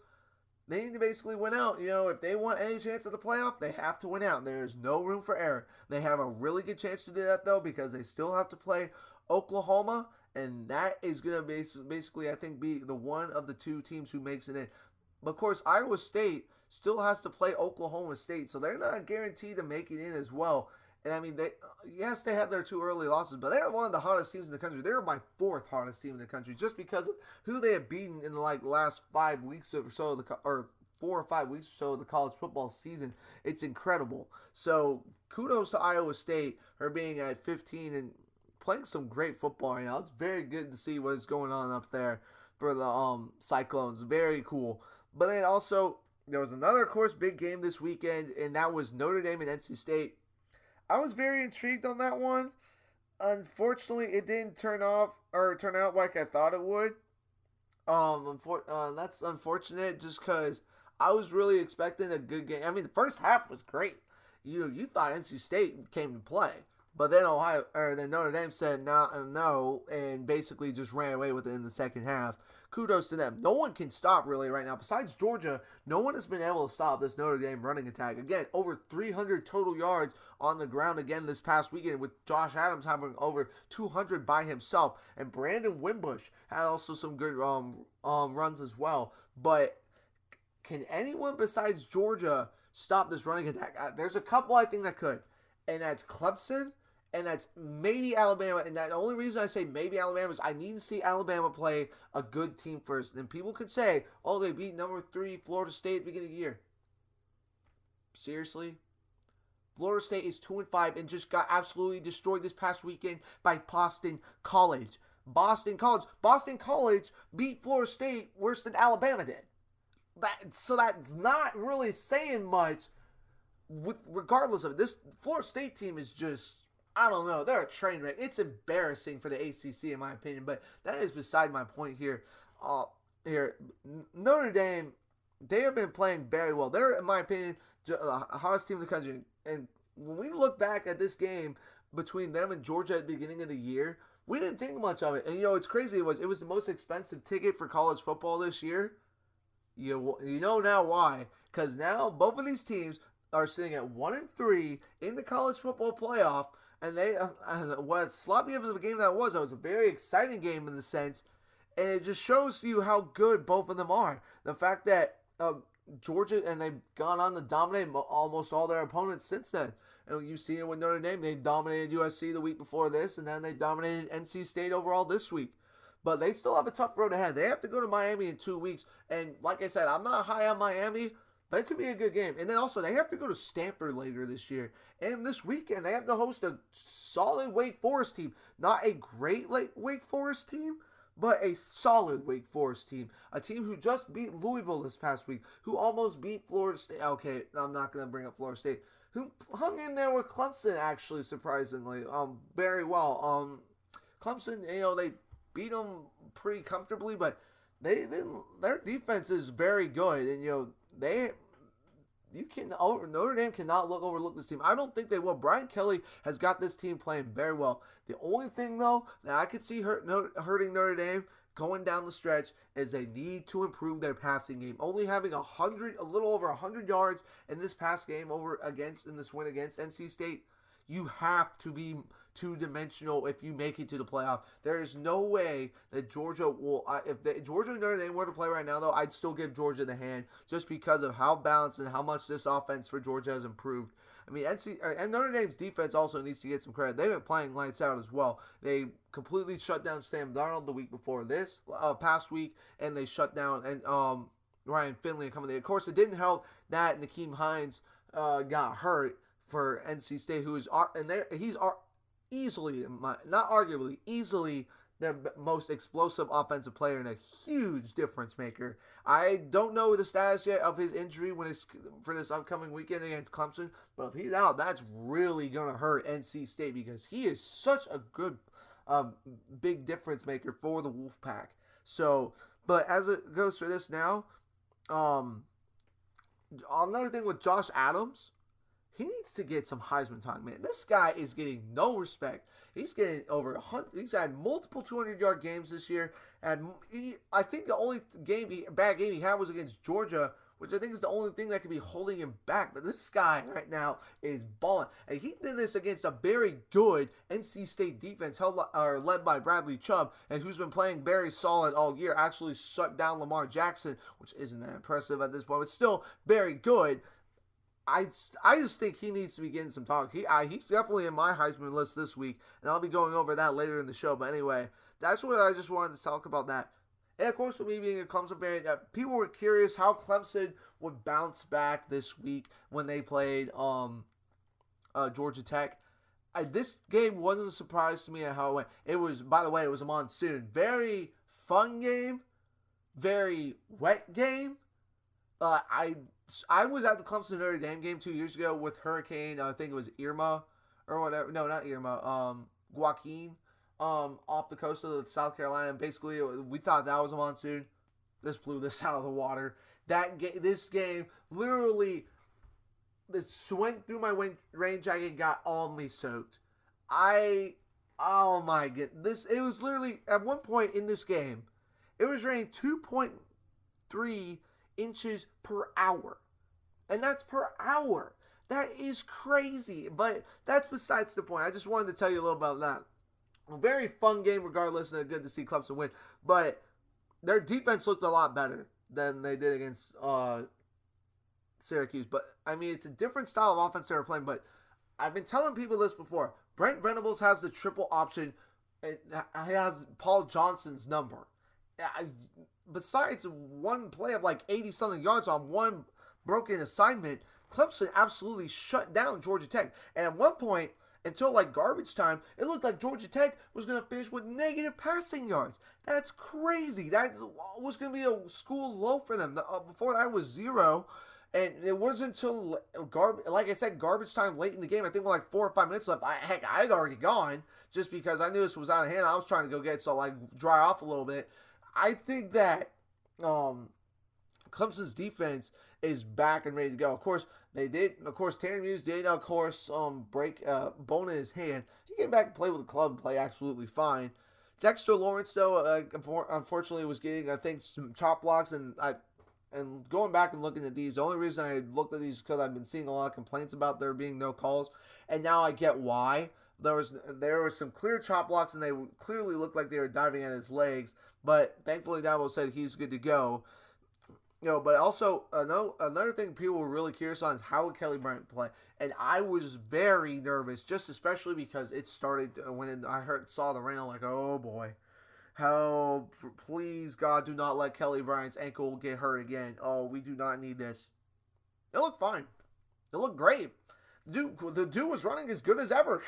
they need to basically win out. You know, if they want any chance of the playoff, they have to win out. There's no room for error. They have a really good chance to do that, though, because they still have to play Oklahoma, and that is going to basically, I think, be the one of the 2 teams who makes it in. But, of course, Iowa State still has to play Oklahoma State, so they're not guaranteed to make it in as well. And, I mean, they had their 2 early losses, but they're one of the hottest teams in the country. They're my 4th hottest team in the country just because of who they have beaten in the last 5 weeks or so, or 4 or 5 weeks or so of the college football season. It's incredible. So, kudos to Iowa State for being at 15 and playing some great football right now. It's very good to see what's going on up there for the Cyclones. Very cool. But then also, there was another, of course, big game this weekend, and that was Notre Dame and NC State. I was very intrigued on that one. Unfortunately, it didn't turn out like I thought it would. That's unfortunate just because I was really expecting a good game. I mean, the first half was great. You thought NC State came to play, but then then Notre Dame said no, and basically just ran away with it in the second half. Kudos to them. No one can stop really right now. Besides Georgia, no one has been able to stop this Notre Dame running attack. Again, over 300 total yards on the ground again this past weekend, with Josh Adams having over 200 by himself. And Brandon Wimbush had also some good runs as well. But can anyone besides Georgia stop this running attack? There's a couple I think that could. And that's Clemson. And that's maybe Alabama. And the only reason I say maybe Alabama is I need to see Alabama play a good team first. And people could say, oh, they beat number 3 Florida State at the beginning of the year. Seriously? Florida State is 2-5 and just got absolutely destroyed this past weekend by Boston College. Boston College beat Florida State worse than Alabama did. So that's not really saying much. Regardless of it, this Florida State team is just, I don't know, they're a train wreck. It's embarrassing for the ACC in my opinion, but that is beside my point here. here, Notre Dame, they have been playing very well. They're, in my opinion, the hottest team in the country. And when we look back at this game between them and Georgia at the beginning of the year, we didn't think much of it. And, it's crazy. It was the most expensive ticket for college football this year. You know now why. Because now both of these teams are sitting at 1-3 in the college football playoff. And what sloppy of a game that was a very exciting game in the sense. And it just shows you how good both of them are. The fact that Georgia, and they've gone on to dominate almost all their opponents since then. And you see it with Notre Dame. They dominated USC the week before this, and then they dominated NC State overall this week. But they still have a tough road ahead. They have to go to Miami in 2 weeks. And like I said, I'm not high on Miami, but it could be a good game. And then also, they have to go to Stanford later this year. And this weekend, they have to host a solid Wake Forest team. Not a great Wake Forest team, but a solid Wake Forest team. A team who just beat Louisville this past week, who almost beat Florida State. Okay, I'm not going to bring up Florida State. Who hung in there with Clemson, actually, surprisingly, very well. Clemson, they beat them pretty comfortably, but their defense is very good. And, Notre Dame cannot overlook this team. I don't think they will. Brian Kelly has got this team playing very well. The only thing, though, that I could see hurting Notre Dame going down the stretch is they need to improve their passing game. Only having a little over 100 yards in this past game in this win against NC State, you have to be two-dimensional if you make it to the playoff. There is no way that Georgia will. If Georgia and Notre Dame were to play right now, though, I'd still give Georgia the hand just because of how balanced and how much this offense for Georgia has improved. I mean, and Notre Dame's defense also needs to get some credit. They've been playing lights out as well. They completely shut down Sam Darnold the week before this past week, and they shut down Ryan Finley coming in. Of course, it didn't help that Nakeem Hines got hurt for NC State, he's easily, not arguably, easily their most explosive offensive player and a huge difference maker. I don't know the status yet of his injury for this upcoming weekend against Clemson, but if he's out, that's really going to hurt NC State because he is such a good big difference maker for the Wolfpack. So, but as it goes for this now, another thing with Josh Adams, he needs to get some Heisman time, man. This guy is getting no respect. He's getting over 100. He's had multiple 200-yard games this year, and I think the only bad game he had was against Georgia, which I think is the only thing that could be holding him back. But this guy right now is balling, and he did this against a very good NC State defense led by Bradley Chubb, and who's been playing very solid all year. Actually shut down Lamar Jackson, which isn't that impressive at this point, but still very good. I just think he needs to be getting some talk. He's definitely in my Heisman list this week, and I'll be going over that later in the show. But anyway, that's what I just wanted to talk about that. And of course, with me being a Clemson fan, people were curious how Clemson would bounce back this week when they played Georgia Tech. This game wasn't a surprise to me at how it went. It was, by the way, it was a monsoon. Very fun game, very wet game. I was at the Clemson Notre Dame game 2 years ago with Hurricane, I think it was Irma or whatever. No, not Irma. Joaquin, off the coast of South Carolina. And basically, we thought that was a monsoon. This blew this out of the water. This game, literally, the went through my rain jacket, got all me soaked. Oh my goodness. It was literally, at one point in this game, it was raining 2.3 inches per hour. And that's per hour. That is crazy. But that's besides the point. I just wanted to tell you a little about that. A very fun game regardless, and good to see Clemson win. But their defense looked a lot better than they did against Syracuse. But, I mean, it's a different style of offense they were playing. But I've been telling people this before. Brent Venables has the triple option. It has Paul Johnson's number. Besides one play of like 80-something yards on one broken assignment, Clemson absolutely shut down Georgia Tech. And at one point, until like garbage time, it looked like Georgia Tech was going to finish with negative passing yards. That's crazy. That was going to be a school low for them. Before that was 0. And it wasn't until, like I said, garbage time late in the game. I think with like 4 or 5 minutes left. I had already gone just because I knew this was out of hand. I was trying to go get it so like dry off a little bit. I think that Clemson's defense is back and ready to go. Of course, Tanner Muse did, break bone in his hand. He came back and played with the club and played absolutely fine. Dexter Lawrence, though, unfortunately was getting, I think, some chop blocks, and going back and looking at these, the only reason I looked at these is because I've been seeing a lot of complaints about there being no calls, and now I get why. There was some clear chop blocks, and they clearly looked like they were diving at his legs, but thankfully Dabo said he's good to go. But also, another thing people were really curious on is how would Kelly Bryant play? And I was very nervous, just especially because it started when I saw the rain. I'm like, oh boy. How, please, God, do not let Kelly Bryant's ankle get hurt again. Oh, we do not need this. It looked fine. It looked great. The dude was running as good as ever.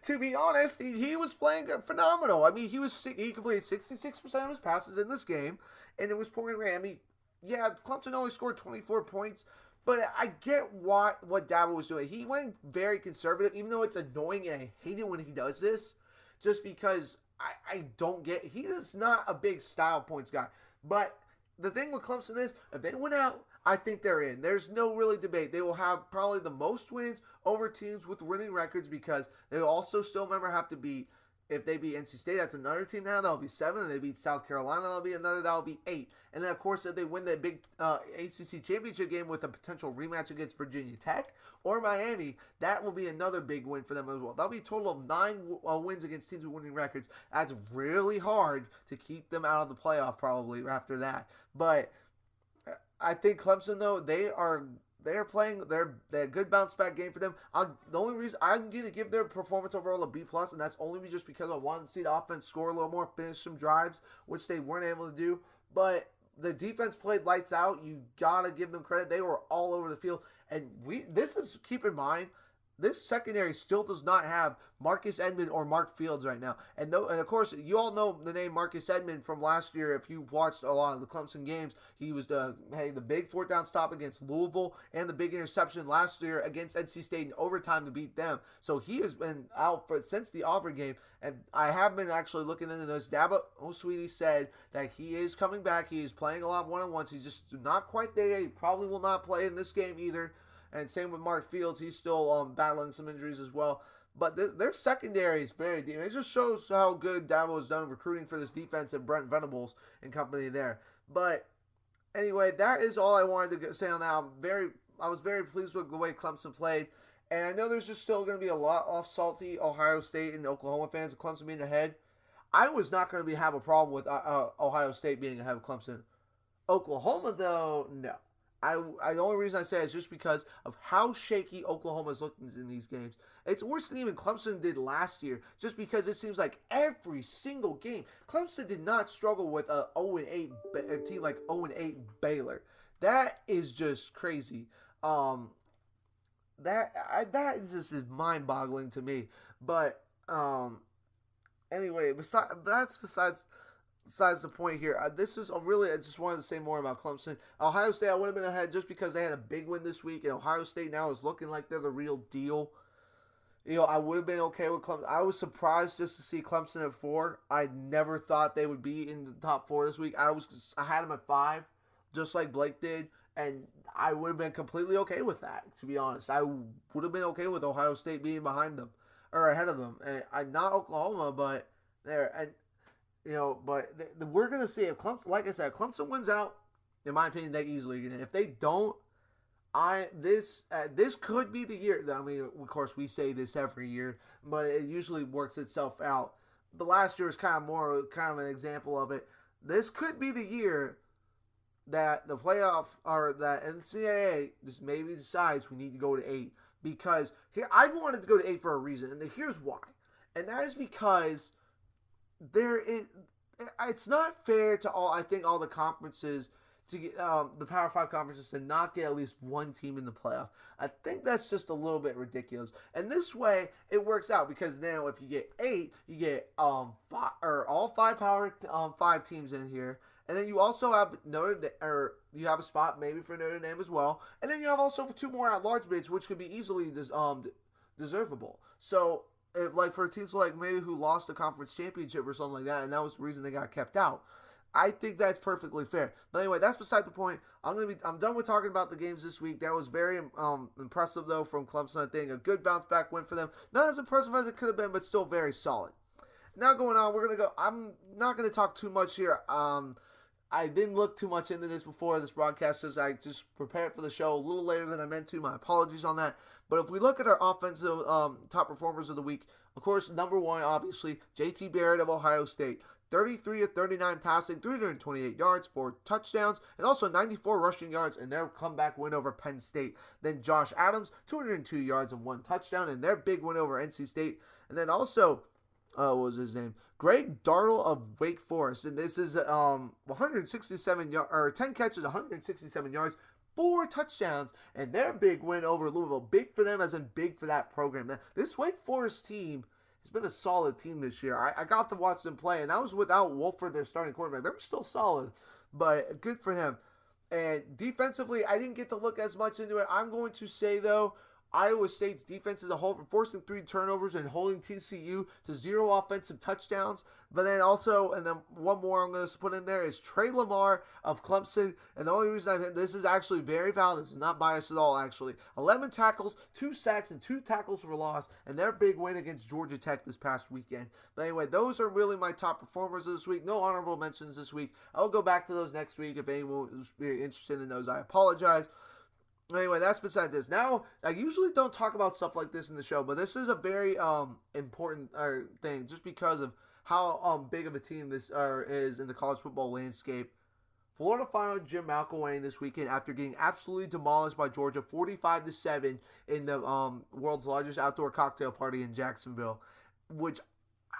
To be honest, he was playing phenomenal. I mean, he completed 66% of his passes in this game, and it was pouring rain. I mean, yeah, Clemson only scored 24 points, but I get what Dabo was doing. He went very conservative, even though it's annoying and I hate it when he does this, just because I don't get. He is not a big style points guy. But the thing with Clemson is, if they win out, I think they're in. There's no really debate. They will have probably the most wins over teams with winning records because they will also still have to beat. If they beat NC State, that's another team now. That'll be 7. And they beat South Carolina, that'll be another. That'll be 8. And then, of course, if they win the big ACC championship game with a potential rematch against Virginia Tech or Miami, that will be another big win for them as well. That'll be a total of 9 wins against teams with winning records. That's really hard to keep them out of the playoff probably after that. But I think Clemson, though, they're playing. They're a good bounce back game for them. The only reason I'm going to give their performance overall a B+, and that's only just because I wanted to see the offense score a little more, finish some drives, which they weren't able to do. But the defense played lights out. You gotta give them credit. They were all over the field, and keep in mind. This secondary still does not have Marcus Edmond or Mark Fields right now. And of course, you all know the name Marcus Edmond from last year. If you watched a lot of the Clemson games, he was the big 4th down stop against Louisville and the big interception last year against NC State in overtime to beat them. So he has been out since the Auburn game. And I have been actually looking into this. Dabo Sweetie said that he is coming back. He is playing a lot of one-on-ones. He's just not quite there. He probably will not play in this game either. And same with Mark Fields. He's still battling some injuries as well. But their secondary is very deep. It just shows how good Dabo has done recruiting for this defense and Brent Venables and company there. But anyway, that is all I wanted to say on that. I was very pleased with the way Clemson played. And I know there's just still going to be a lot of salty Ohio State and Oklahoma fans of Clemson being ahead. I was not going to have a problem with Ohio State being ahead of Clemson. Oklahoma, though, no. The only reason I say it is just because of how shaky Oklahoma is looking in these games. It's worse than even Clemson did last year, just because it seems like every single game, Clemson did not struggle with a 0-8 team like 0-8 Baylor. That is just crazy. That is just mind-boggling to me. But anyway, besides the point here. I just wanted to say more about Clemson. Ohio State, I would have been ahead just because they had a big win this week, and Ohio State now is looking like they're the real deal. I would have been okay with Clemson. I was surprised just to see Clemson at 4. I never thought they would be in the top 4 this week. I had them at 5, just like Blake did, and I would have been completely okay with that, to be honest. I would have been okay with Ohio State being behind them, or ahead of them. And not Oklahoma, but there. And but we're going to see if Clemson, like I said, Clemson wins out, in my opinion, they easily get in. If they don't, this could be the year. I mean, of course, we say this every year, but it usually works itself out. The last year is kind of an example of it. This could be the year that the playoff, or that NCAA just maybe decides we need to go to 8. Because here, I wanted to go to 8 for a reason, and here's why. And that is because it's not fair to all the conferences to get the Power 5 conferences to not get at least one team in the playoff. I think that's just a little bit ridiculous. And this way it works out, because now if you get 8, you get all 5 Power 5 teams in here, and then you also have you have a spot maybe for Notre Dame as well, and then you have also for 2 more at-large bids, which could be easily deservable. So if, like, for teams like maybe who lost a conference championship or something like that, and that was the reason they got kept out, I think that's perfectly fair. But anyway, that's beside the point. I'm done with talking about the games this week. That was very impressive though from Clemson. I think a good bounce back win for them. Not as impressive as it could have been, but still very solid. Now going on, we're gonna go. I'm not gonna talk too much here. I didn't look too much into this before this broadcast, as I just prepared for the show a little later than I meant to. My apologies on that. But if we look at our offensive top performers of the week, of course, number one, obviously, J.T. Barrett of Ohio State. 33 of 39 passing, 328 yards, 4 touchdowns, and also 94 rushing yards in their comeback win over Penn State. Then Josh Adams, 202 yards and 1 touchdown in their big win over NC State. And then also, what was his name? Greg Dartle of Wake Forest, and this is 167 yards, or 10 catches, 167 yards, 4 touchdowns, and their big win over Louisville. Big for them, as in big for that program. Now, this Wake Forest team has been a solid team this year. I got to watch them play, and that was without Wolford, their starting quarterback. They were still solid, but good for them. And defensively, I didn't get to look as much into it. I'm going to say, though, Iowa State's defense as a whole, forcing 3 turnovers and holding TCU to 0 offensive touchdowns. But then also, and then one more I'm going to put in there is Trey Lamar of Clemson. And the only reason this is actually very valid, this is not biased at all actually. 11 tackles, 2 sacks, and 2 tackles for loss. And their big win against Georgia Tech this past weekend. But anyway, those are really my top performers of this week. No honorable mentions this week. I'll go back to those next week if anyone is very interested in those. I apologize. Anyway, that's beside this. Now, I usually don't talk about stuff like this in the show, but this is a very important thing just because of how big of a team this is in the college football landscape. Florida fired Jim McElwain this weekend after getting absolutely demolished by Georgia 45-7 in the world's largest outdoor cocktail party in Jacksonville, which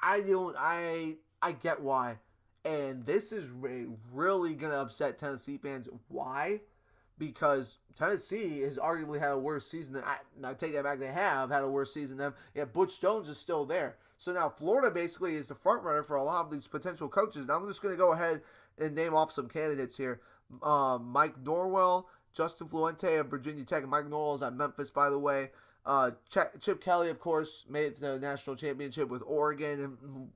I get why. And this is really going to upset Tennessee fans. Why? Because Tennessee has arguably had a worse season than I take that back. They have had a worse season than them. Yeah, Butch Jones is still there. So now Florida basically is the front runner for a lot of these potential coaches. Now I'm just going to go ahead and name off some candidates here. Mike Norwell, Justin Fuente of Virginia Tech. Mike Norwell is at Memphis, by the way. Chip Kelly, of course, made the national championship with Oregon and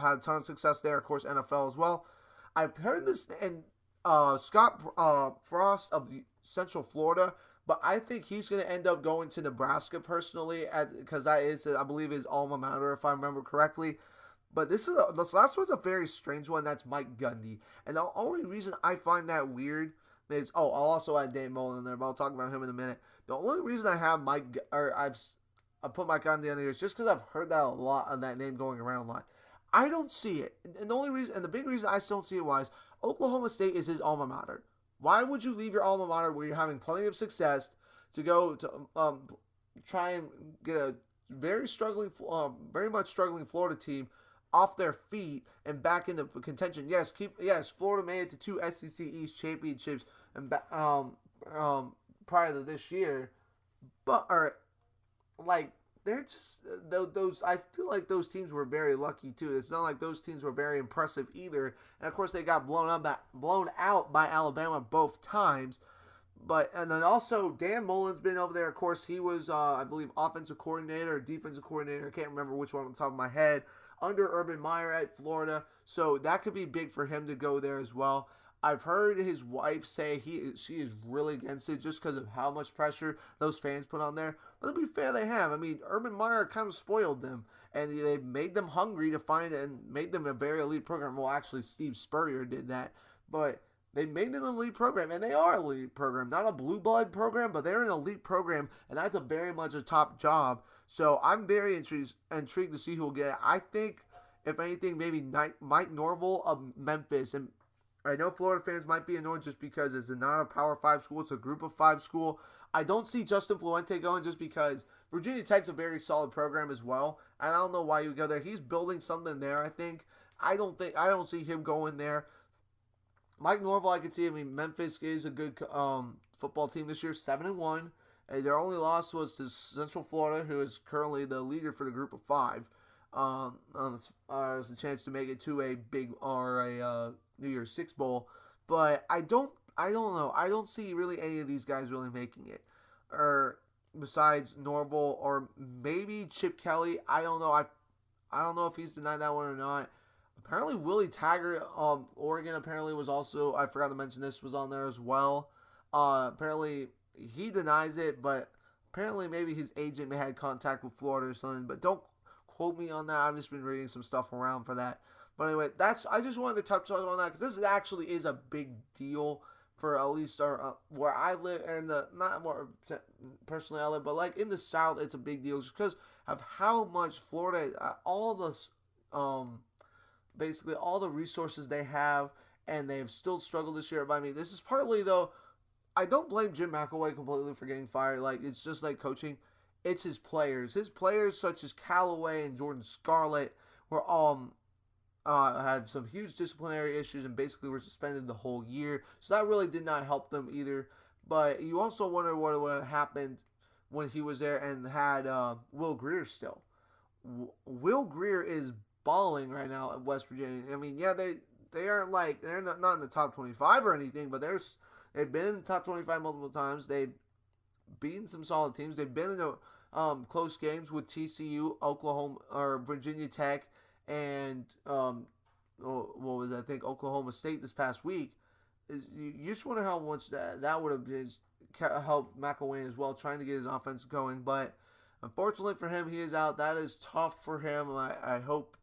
had a ton of success there. Of course, NFL as well. I've heard this, and Scott Frost of Central Florida, but I think he's going to end up going to Nebraska personally, because that is, I believe, his alma mater, if I remember correctly. But this last one's a very strange one. That's Mike Gundy, and the only reason I find that weird is I'll also add Dave Mullen in there, but I'll talk about him in a minute. The only reason I have I put Mike Gundy on there is just because I've heard that a lot, of that name going around a lot. I don't see it, and the only reason, and the big reason I still don't see it is Oklahoma State is his alma mater. Why would you leave your alma mater where you're having plenty of success to go to try and get a very much struggling Florida team off their feet and back into contention? Yes, Florida made it to 2 SEC East championships and prior to this year, but they're just those. I feel like those teams were very lucky too. It's not like those teams were very impressive either. And of course, they got blown out by Alabama both times. And then also Dan Mullen's been over there. Of course, he was I believe offensive coordinator or defensive coordinator. I can't remember which one on the top of my head. Under Urban Meyer at Florida, so that could be big for him to go there as well. I've heard his wife say she is really against it just because of how much pressure those fans put on there. But to be fair, they have. I mean, Urban Meyer kind of spoiled them, and they made them hungry to find it and made them a very elite program. Well, actually, Steve Spurrier did that, but they made it an elite program, and they are an elite program. Not a blue blood program, but they're an elite program, and that's very much a top job. So I'm very intrigued to see who will get it. I think, if anything, maybe Mike Norvell of Memphis. And I know Florida fans might be annoyed just because it's not a Power 5 school. It's a Group of 5 school. I don't see Justin Fuente going just because Virginia Tech's a very solid program as well. And I don't know why you would go there. He's building something there, I think. I don't see him going there. Mike Norvell, I can see. I mean, Memphis is a good football team this year, 7-1. And their only loss was to Central Florida, who is currently the leader for the Group of 5. There's a chance to make it to a New Year's Six Bowl, but I don't know. I don't see really any of these guys really making it, or besides Norvell or maybe Chip Kelly. I don't know. I don't know if he's denied that one or not. apparently Willie Taggart, Oregon apparently was also, I forgot to mention this, was on there as well. Apparently he denies it, but apparently maybe his agent may have had contact with Florida or something, but don't quote me on that. I've just been reading some stuff around for that. But anyway, I just wanted to touch on that because this actually is a big deal for at least where I live, and not more personally I live, but like in the South, it's a big deal just because of how much Florida, all the basically all the resources they have, and they've still struggled this year. But I mean, this is partly though. I don't blame Jim McElwain completely for getting fired. Like, it's just like coaching. It's his players. His players such as Callaway and Jordan Scarlett were all had some huge disciplinary issues and basically were suspended the whole year. So that really did not help them either. But you also wonder what would have happened when he was there and had Will Grier still. Will Grier is balling right now at West Virginia. I mean, yeah, they aren't like, they're not in the top 25 or anything, but they've been in the top 25 multiple times. They've beaten some solid teams. They've been in close games with TCU, Oklahoma, or Virginia Tech, and what was it? I think Oklahoma State this past week. You just wonder how much that would have helped McElwain as well, trying to get his offense going. But unfortunately for him, he is out. That is tough for him. I hope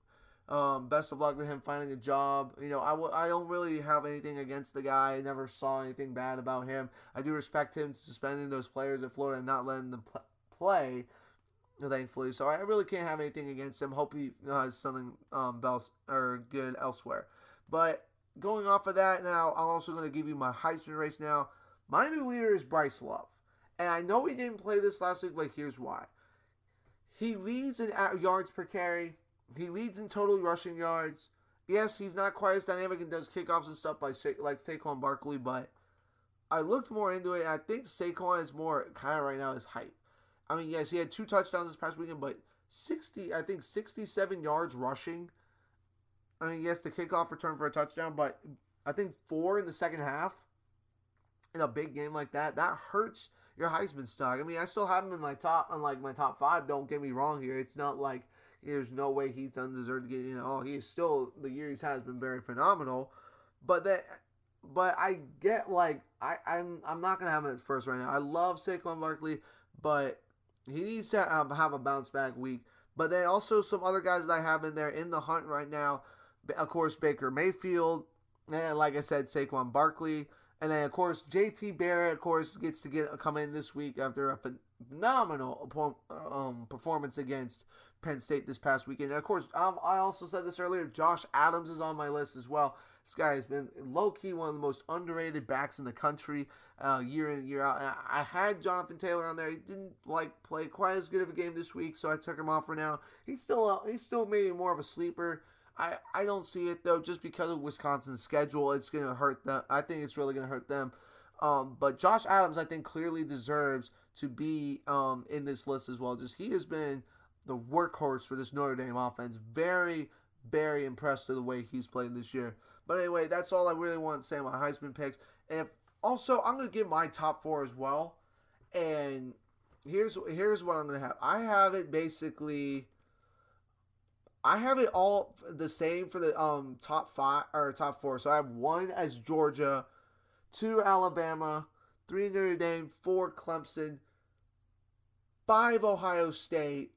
best of luck to him finding a job. You know, I don't really have anything against the guy. I never saw anything bad about him. I do respect him suspending those players at Florida and not letting them play, thankfully. So I really can't have anything against him. Hope he has something good elsewhere. But going off of that now, I'm also going to give you my Heisman race now. My new leader is Bryce Love. And I know he didn't play this last week, but here's why. He leads in yards per carry. He leads in total rushing yards. Yes, he's not quite as dynamic and does kickoffs and stuff like Saquon Barkley, but I looked more into it, and I think Saquon is more kind of right now his hype. I mean, yes, he had 2 touchdowns this past weekend, but 67 yards rushing. I mean, yes, the kickoff return for a touchdown, but I think 4 in the second half in a big game like that hurts your Heisman stock. I mean, I still have him in my top 5. Don't get me wrong here. It's not like there's no way he's undeserved to get in. Oh, he is still, the year he's had has been very phenomenal. But I get, like, I'm not gonna have him at first right now. I love Saquon Barkley, but he needs to have a bounce back week. But then also some other guys that I have in there in the hunt right now. Of course, Baker Mayfield, and like I said, Saquon Barkley, and then of course JT Barrett, of course, gets to come in this week after a phenomenal performance against Penn State this past weekend. And of course, I also said this earlier, Josh Adams is on my list as well. This guy has been low-key one of the most underrated backs in the country year in and year out. And I had Jonathan Taylor on there. He didn't play quite as good of a game this week, so I took him off for now. He's still maybe more of a sleeper. I don't see it, though, just because of Wisconsin's schedule. It's going to hurt them. I think it's really going to hurt them. But Josh Adams, I think, clearly deserves to be in this list as well. Just he has been the workhorse for this Notre Dame offense. Very, very impressed with the way he's played this year. But anyway, that's all I really want to say about Heisman picks. And also, I'm going to give my top 4 as well. And here's what I'm going to have. I have it all the same for the top 5 or top 4. So I have 1 as Georgia, 2 Alabama, 3 Notre Dame, 4 Clemson, 5 Ohio State,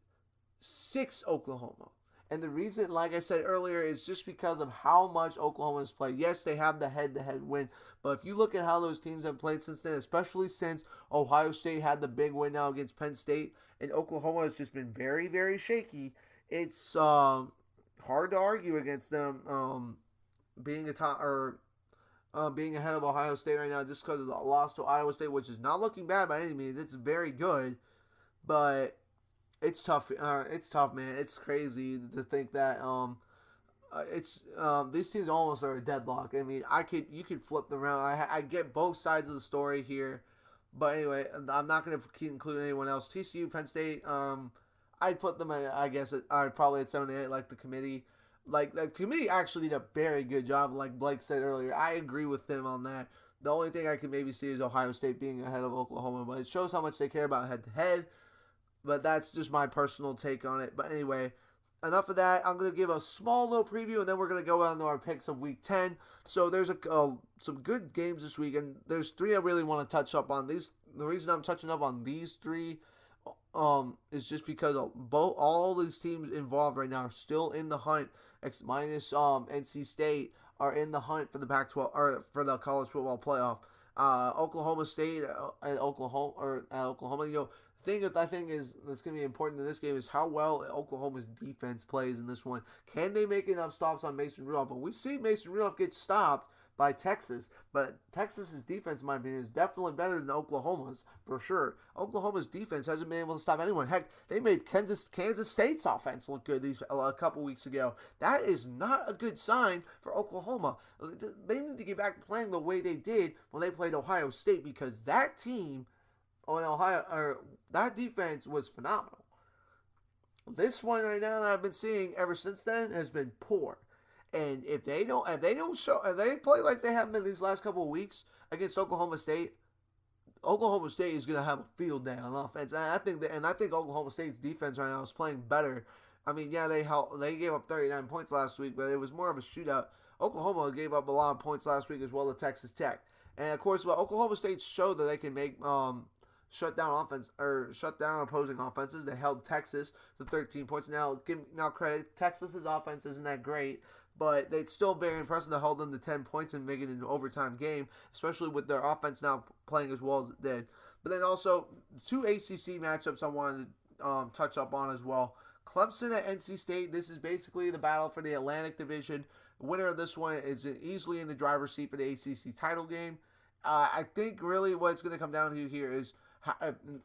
6 Oklahoma. And the reason, like I said earlier, is just because of how much Oklahoma has played. Yes, they have the head-to-head win, but if you look at how those teams have played since then, especially since Ohio State had the big win now against Penn State, and Oklahoma has just been very, very shaky, it's hard to argue against them being being ahead of Ohio State right now just because of the loss to Iowa State, which is not looking bad by any means. It's very good, but it's tough. It's tough, man. It's crazy to think that these teams almost are a deadlock. I mean, you could flip them around. I get both sides of the story here, but anyway, I'm not going to include anyone else. TCU, Penn State. I'd put them at, I guess, probably at 7 and 8, like the committee. Like, the committee actually did a very good job, like Blake said earlier. I agree with them on that. The only thing I can maybe see is Ohio State being ahead of Oklahoma, but it shows how much they care about head-to-head. But that's just my personal take on it. But anyway, enough of that. I'm going to give a small little preview, and then we're going to go on to our picks of Week 10. So there's some good games this week, and there's three I really want to touch up on. The reason I'm touching up on these three is just because all these teams involved right now are still in the hunt. Minus NC State are in the hunt for the Pac-12 or for the college football playoff. Oklahoma State and Oklahoma, I think is that's going to be important in this game is how well Oklahoma's defense plays in this one. Can they make enough stops on Mason Rudolph? And we see Mason Rudolph get stopped by Texas, but Texas's defense, in my opinion, is definitely better than Oklahoma's for sure. Oklahoma's defense hasn't been able to stop anyone. Heck, they made Kansas State's offense look good a couple weeks ago. That is not a good sign for Oklahoma. They need to get back to playing the way they did when they played Ohio State because that team that defense was phenomenal. This one right now that I've been seeing ever since then has been poor. And if they play like they have been these last couple of weeks against Oklahoma State is going to have a field day on offense. And I think Oklahoma State's defense right now is playing better. I mean, yeah, they gave up 39 points last week, but it was more of a shootout. Oklahoma gave up a lot of points last week as well to Texas Tech. And of course, Oklahoma State showed that they can make shut down opposing offenses. They held Texas to 13 points. Now credit, Texas's offense isn't that great, but it's still very impressive to hold them to 10 points and make it an overtime game, especially with their offense now playing as well as it did. But then also, two ACC matchups I wanted to touch up on as well. Clemson at NC State. This is basically the battle for the Atlantic Division. The winner of this one is easily in the driver's seat for the ACC title game. I think really what it's going to come down to here is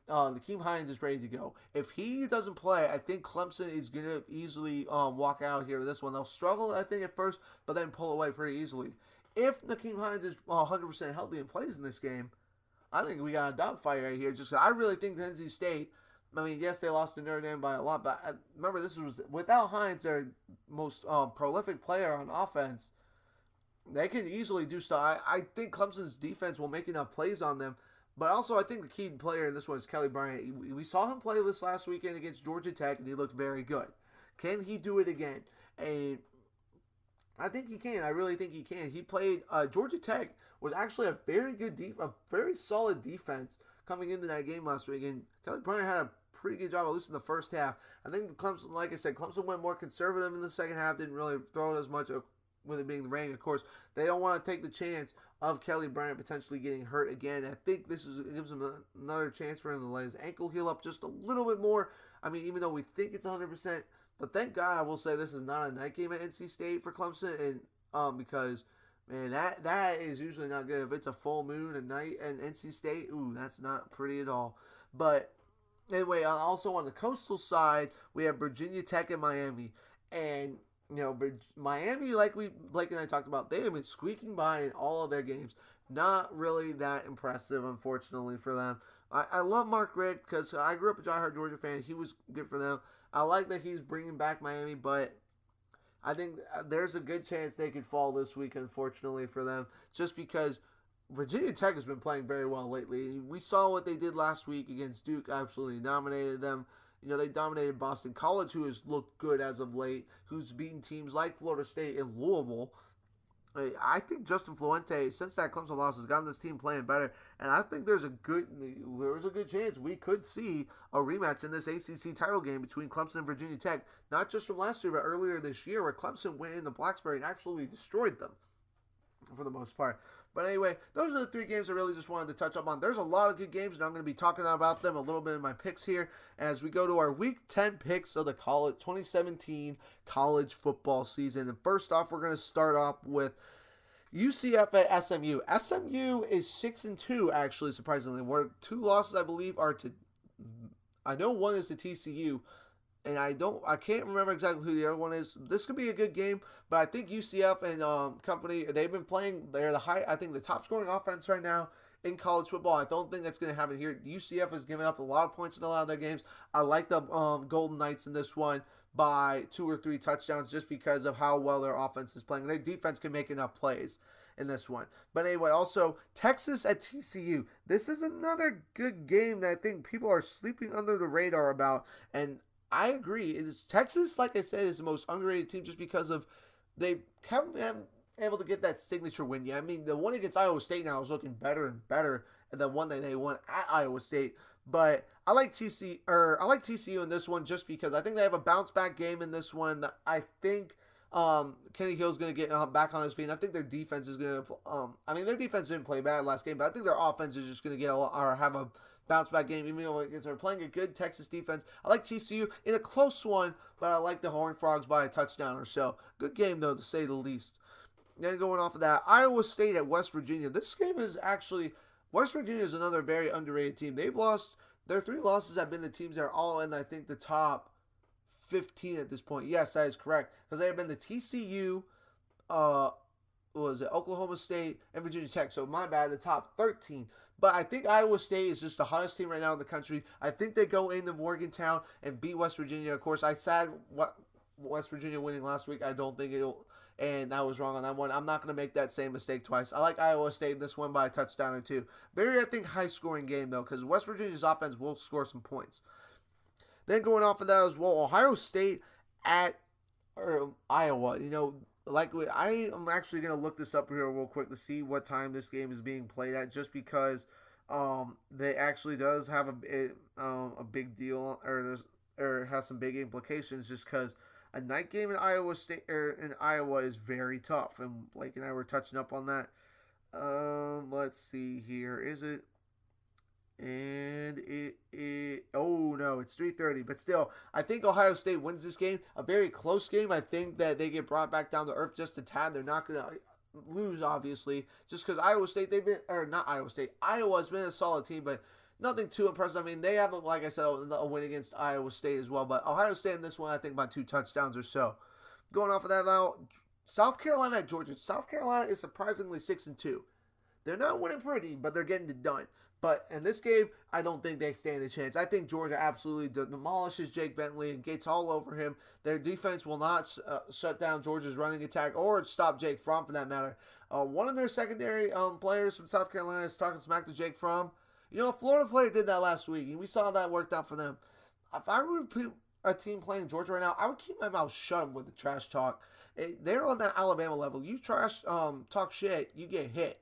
Lakeem Hines is ready to go. If he doesn't play, I think Clemson is going to easily walk out here with this one. They'll struggle, I think, at first, but then pull away pretty easily. If Lakeem Hines is 100% healthy and plays in this game, I think we got a dogfight right here. I really think NC State, I mean, yes, they lost to Notre Dame by a lot, but remember, this was without Hines, their most prolific player on offense. They can easily do stuff. I think Clemson's defense will make enough plays on them. But also, I think the key player in this one is Kelly Bryant. We saw him play this last weekend against Georgia Tech, and he looked very good. Can he do it again? And I think he can. I really think he can. He played Georgia Tech was actually a very good a very solid defense coming into that game last week. And Kelly Bryant had a pretty good job, at least in the first half. I think Clemson, like I said, Clemson went more conservative in the second half. Didn't really throw it as much with it being the rain. Of course, they don't want to take the chance of Kelly Bryant potentially getting hurt again. I think it gives him another chance for him to let his ankle heal up just a little bit more. I mean, even though we think it's 100%, but thank God I will say this is not a night game at NC State for Clemson, and because man, that is usually not good. If it's a full moon at night and NC State, that's not pretty at all. But anyway, also on the coastal side, we have Virginia Tech and Miami, and Miami, like Blake and I talked about, they have been squeaking by in all of their games. Not really that impressive, unfortunately, for them. I love Mark Richt because I grew up a diehard Georgia fan. He was good for them. I like that he's bringing back Miami, but I think there's a good chance they could fall this week, unfortunately, for them, just because Virginia Tech has been playing very well lately. We saw what they did last week against Duke, absolutely dominated them. They dominated Boston College, who has looked good as of late, who's beaten teams like Florida State and Louisville. I think Justin Fuente, since that Clemson loss, has gotten this team playing better, and I think there's a good chance we could see a rematch in this ACC title game between Clemson and Virginia Tech, not just from last year, but earlier this year, where Clemson went into Blacksburg and absolutely destroyed them for the most part. But anyway, those are the three games I really just wanted to touch up on. There's a lot of good games, and I'm going to be talking about them a little bit in my picks here as we go to our Week 10 picks of the 2017 college football season. And first off, we're going to start off with UCF at SMU. SMU is 6-2, actually, surprisingly. Where two losses, I believe, are to, I know one is to TCU, and I can't remember exactly who the other one is. This could be a good game, but I think UCF and company, they've been playing. They're I think the top scoring offense right now in college football. I don't think that's going to happen here. UCF has given up a lot of points in a lot of their games. I like the Golden Knights in this one by 2 or 3 touchdowns just because of how well their offense is playing. Their defense can make enough plays in this one. But anyway, also Texas at TCU. This is another good game that I think people are sleeping under the radar about, and I agree. Texas, like I said, is the most underrated team just because of they haven't been able to get that signature win yet. I mean, the one against Iowa State now is looking better and better than the one that they won at Iowa State. But I like TCU in this one just because I think they have a bounce back game in this one. I think Kenny Hill's going to get back on his feet. And I think their defense is going to. I mean, their defense didn't play bad last game, but I think their offense is just going to get or have a bounce back game, even though they're playing a good Texas defense. I like TCU in a close one, but I like the Horned Frogs by a touchdown or so. Good game, though, to say the least. Then going off of that, Iowa State at West Virginia. This game is actually, West Virginia is another very underrated team. They've lost, their 3 losses have been the teams that are all in, I think, the top 15 at this point. Yes, that is correct. Because they have been the TCU, Oklahoma State, and Virginia Tech. So my bad, the top 13. But I think Iowa State is just the hottest team right now in the country. I think they go into Morgantown and beat West Virginia. Of course, I said West Virginia winning last week. I don't think it'll, and I was wrong on that one. I'm not going to make that same mistake twice. I like Iowa State in this one by a touchdown or 2. Very, I think, high-scoring game, though, because West Virginia's offense will score some points. Then going off of that as well, Ohio State at Iowa. You know, I am actually going to look this up here real quick to see what time this game is being played at, just because they actually does have a big deal, or has some big implications, just because a night game in Iowa State or in Iowa is very tough, and Blake and I were touching up on that. Let's see here. Is it? And oh no, it's 3:30, but still, I think Ohio State wins this game. A very close game. I think that they get brought back down to earth just a tad. They're not gonna lose, obviously, just because Iowa State, Iowa's been a solid team, but nothing too impressive. I mean, they have, like I said, a win against Iowa State as well, but Ohio State in this one, I think by 2 touchdowns or so. Going off of that now, South Carolina at Georgia. South Carolina is surprisingly 6-2. They're not winning pretty, but they're getting it done. But in this game, I don't think they stand a chance. I think Georgia absolutely demolishes Jake Bentley and gets all over him. Their defense will not shut down Georgia's running attack or stop Jake Fromm, for that matter. One of their secondary players from South Carolina is talking smack to Jake Fromm. You know, a Florida player did that last week, and we saw that worked out for them. If I were a team playing Georgia right now, I would keep my mouth shut with the trash talk. They're on that Alabama level. You trash talk shit, you get hit.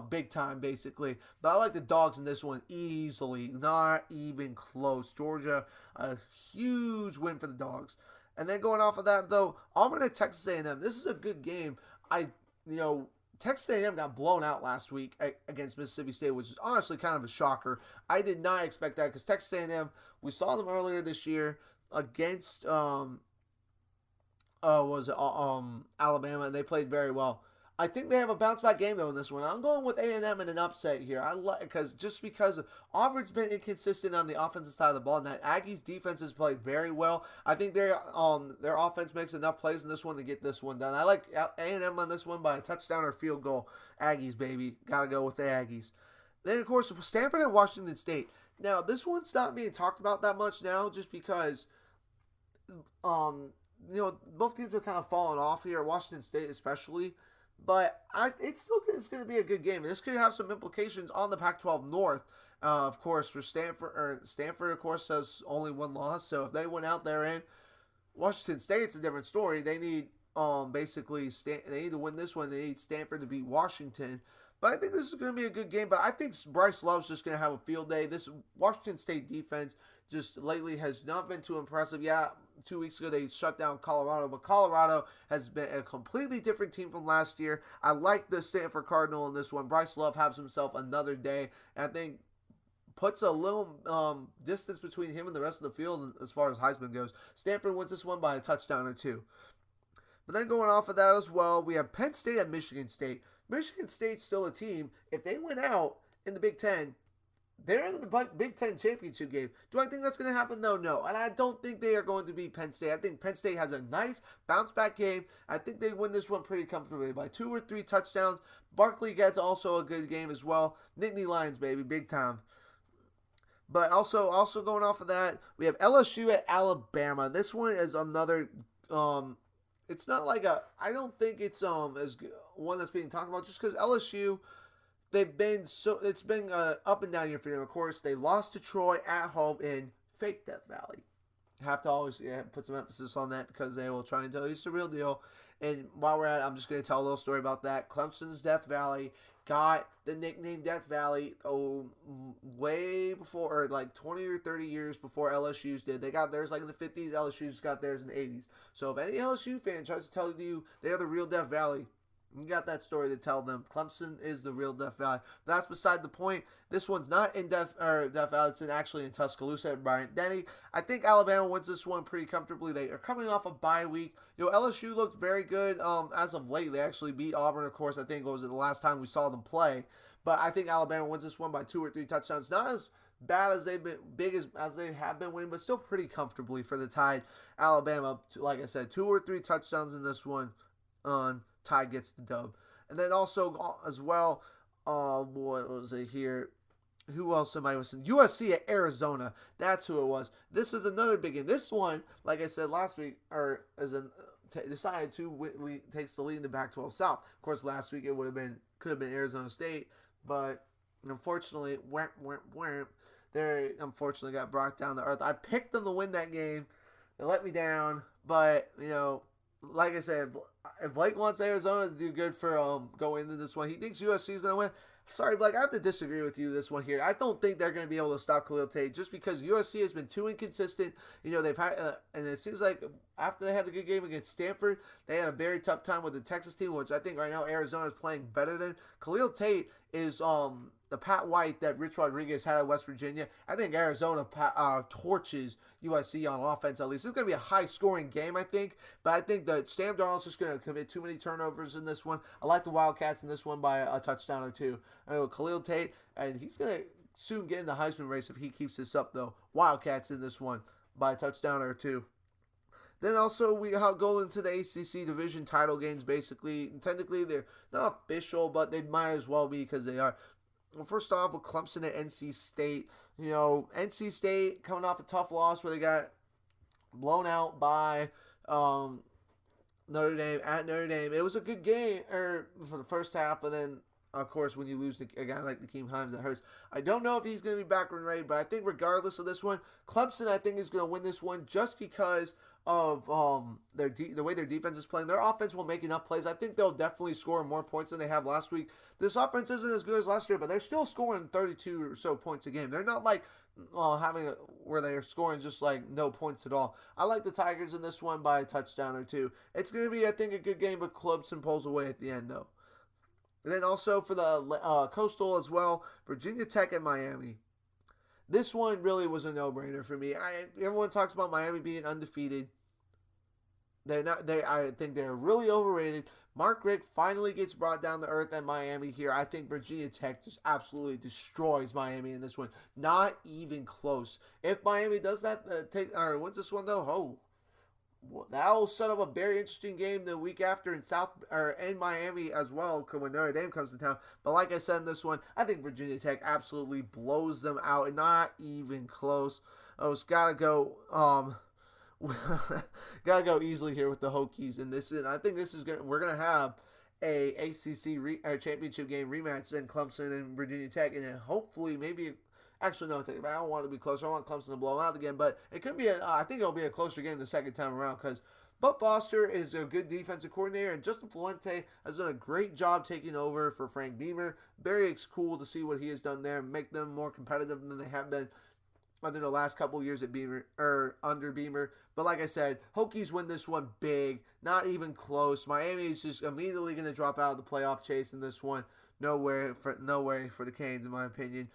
Big time, basically. But I like the Dogs in this one easily. Not even close. Georgia, a huge win for the Dogs. And then going off of that, though, Auburn at Texas A&M. This is a good game. Texas A&M got blown out last week against Mississippi State, which is honestly kind of a shocker. I did not expect that because Texas A&M, we saw them earlier this year against Alabama, and they played very well. I think they have a bounce back game though in this one. I'm going with A&M in an upset here. Because Auburn's been inconsistent on the offensive side of the ball, and that Aggies defense has played very well. I think their offense makes enough plays in this one to get this one done. I like A&M on this one by a touchdown or field goal. Aggies, baby, gotta go with the Aggies. Then of course Stanford and Washington State. Now this one's not being talked about that much now, just because both teams are kind of falling off here. Washington State especially. But it's going to be a good game. This could have some implications on the Pac-12 North. Of course, for Stanford, of course, has only 1 loss. So if they went out there in Washington State, it's a different story. They need they need to win this one. They need Stanford to beat Washington. But I think this is going to be a good game. But I think Bryce Love's just going to have a field day. This Washington State defense just lately has not been too impressive. Yeah, 2 weeks ago they shut down Colorado, but Colorado has been a completely different team from last year. I like the Stanford Cardinal in this one. Bryce Love has himself another day, and I think puts a little distance between him and the rest of the field as far as Heisman goes. Stanford wins this one by a touchdown or 2. But then going off of that as well, we have Penn State at Michigan State. Michigan State's still a team. If they win out in the Big Ten, they're in the Big Ten championship game. Do I think that's going to happen? No. And I don't think they are going to beat Penn State. I think Penn State has a nice bounce-back game. I think they win this one pretty comfortably by 2 or 3 touchdowns. Barkley gets also a good game as well. Nittany Lions, baby, big time. But also going off of that, we have LSU at Alabama. This one is another. It's not like I don't think it's as one that's being talked about, just because LSU. It's been up and down year for them. Of course, they lost to Troy at home in fake Death Valley. Have to always put some emphasis on that because they will try and tell you it's the real deal. And while we're at it, I'm just going to tell a little story about that. Clemson's Death Valley got the nickname Death Valley way before, or like 20 or 30 years before LSU's did. They got theirs like in the 50s. LSU's got theirs in the 80s. So if any LSU fan tries to tell you they are the real Death Valley, you got that story to tell them. Clemson is the real Death Valley. That's beside the point. This one's not in Death Valley. It's actually in Tuscaloosa at Bryant-Denny. I think Alabama wins this one pretty comfortably. They are coming off a bye week. LSU looked very good as of late. They actually beat Auburn, of course. I think it was the last time we saw them play. But I think Alabama wins this one by 2 or 3 touchdowns. Not as bad as they've been, big as they have been winning, but still pretty comfortably for the Tide. Alabama, like I said, 2 or 3 touchdowns in this one. Tide gets the dub. And then also as well, what was it here? Who else am I missing? USC at Arizona. That's who it was. This is another big game. This one, like I said last week, decides who takes the lead in the Pac-12 South. Of course, last week it could have been Arizona State, but unfortunately, they unfortunately got brought down to earth. I picked them to win that game. They let me down, but like I said, if Blake wants Arizona to do good for going into this one, he thinks USC is going to win. Sorry, Blake, I have to disagree with you this one here. I don't think they're going to be able to stop Khalil Tate just because USC has been too inconsistent. They've had, and it seems like after they had the good game against Stanford, they had a very tough time with the Texas team, which I think right now Arizona is playing better than. Khalil Tate is the Pat White that Rich Rodriguez had at West Virginia. I think Arizona torches USC on offense at least. It's going to be a high-scoring game, I think. But I think that Sam Darnold's just going to commit too many turnovers in this one. I like the Wildcats in this one by a touchdown or 2. Khalil Tate, and he's going to soon get in the Heisman race if he keeps this up, though. Wildcats in this one by a touchdown or 2. Then also we go into the ACC division title games, basically. Technically, they're not official, but they might as well be because they are. Well, first off, with Clemson at NC State. NC State coming off a tough loss where they got blown out by Notre Dame at Notre Dame. It was a good game for the first half, and then, of course, when you lose to a guy like Nakeem Hines, that hurts. I don't know if he's going to be back when ready, but I think regardless of this one, Clemson, I think, is going to win this one just because of the way their defense is playing. Their offense will make enough plays. I think they'll definitely score more points than they have last week. This offense isn't as good as last year, but they're still scoring 32 or so points a game. They're not like where they're scoring just like no points at all. I like the Tigers in this one by a touchdown or 2. It's going to be, I think, a good game, but Clemson pulls away at the end, though. And then also for the Coastal as well, Virginia Tech and Miami. This one really was a no-brainer for me. Everyone talks about Miami being undefeated. They're not. I think they're really overrated. Mark Richt finally gets brought down to earth at Miami here. I think Virginia Tech just absolutely destroys Miami in this one. Not even close. If Miami does that, wins this one though, that'll set up a very interesting game the week after in Miami as well when Notre Dame comes to town. But like I said in this one, I think Virginia Tech absolutely blows them out. Not even close. It's gotta go. Gotta go easily here with the Hokies in this, and I think we're gonna have a ACC championship game rematch in Clemson and Virginia Tech, and then hopefully I don't want it to be closer. I want Clemson to blow them out again, but it could be I think it'll be a closer game the second time around because Bud Foster is a good defensive coordinator, and Justin Fuente has done a great job taking over for Frank Beamer. Very cool to see what he has done there and make them more competitive than they have been under the last couple of years at under Beamer. But like I said, Hokies win this one big, not even close. Miami is just immediately going to drop out of the playoff chase in this one. No way for the Canes, in my opinion.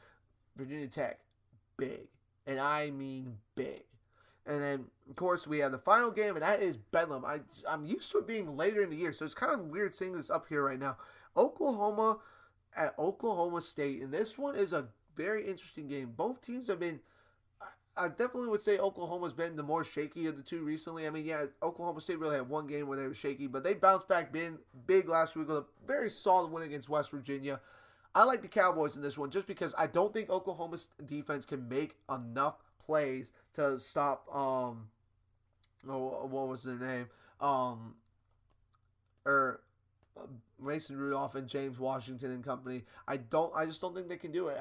Virginia Tech, big, and I mean big. And then, of course, we have the final game, and that is Bedlam. I'm used to it being later in the year, so it's kind of weird seeing this up here right now. Oklahoma at Oklahoma State, and this one is a very interesting game. Both teams have been, I definitely would say Oklahoma's been the more shaky of the two recently. I mean, yeah, Oklahoma State really had one game where they were shaky, but they bounced back big last week with a very solid win against West Virginia. I like the Cowboys in this one just because I don't think Oklahoma's defense can make enough plays to stop, what was their name? Mason Rudolph and James Washington and company. I just don't think they can do it.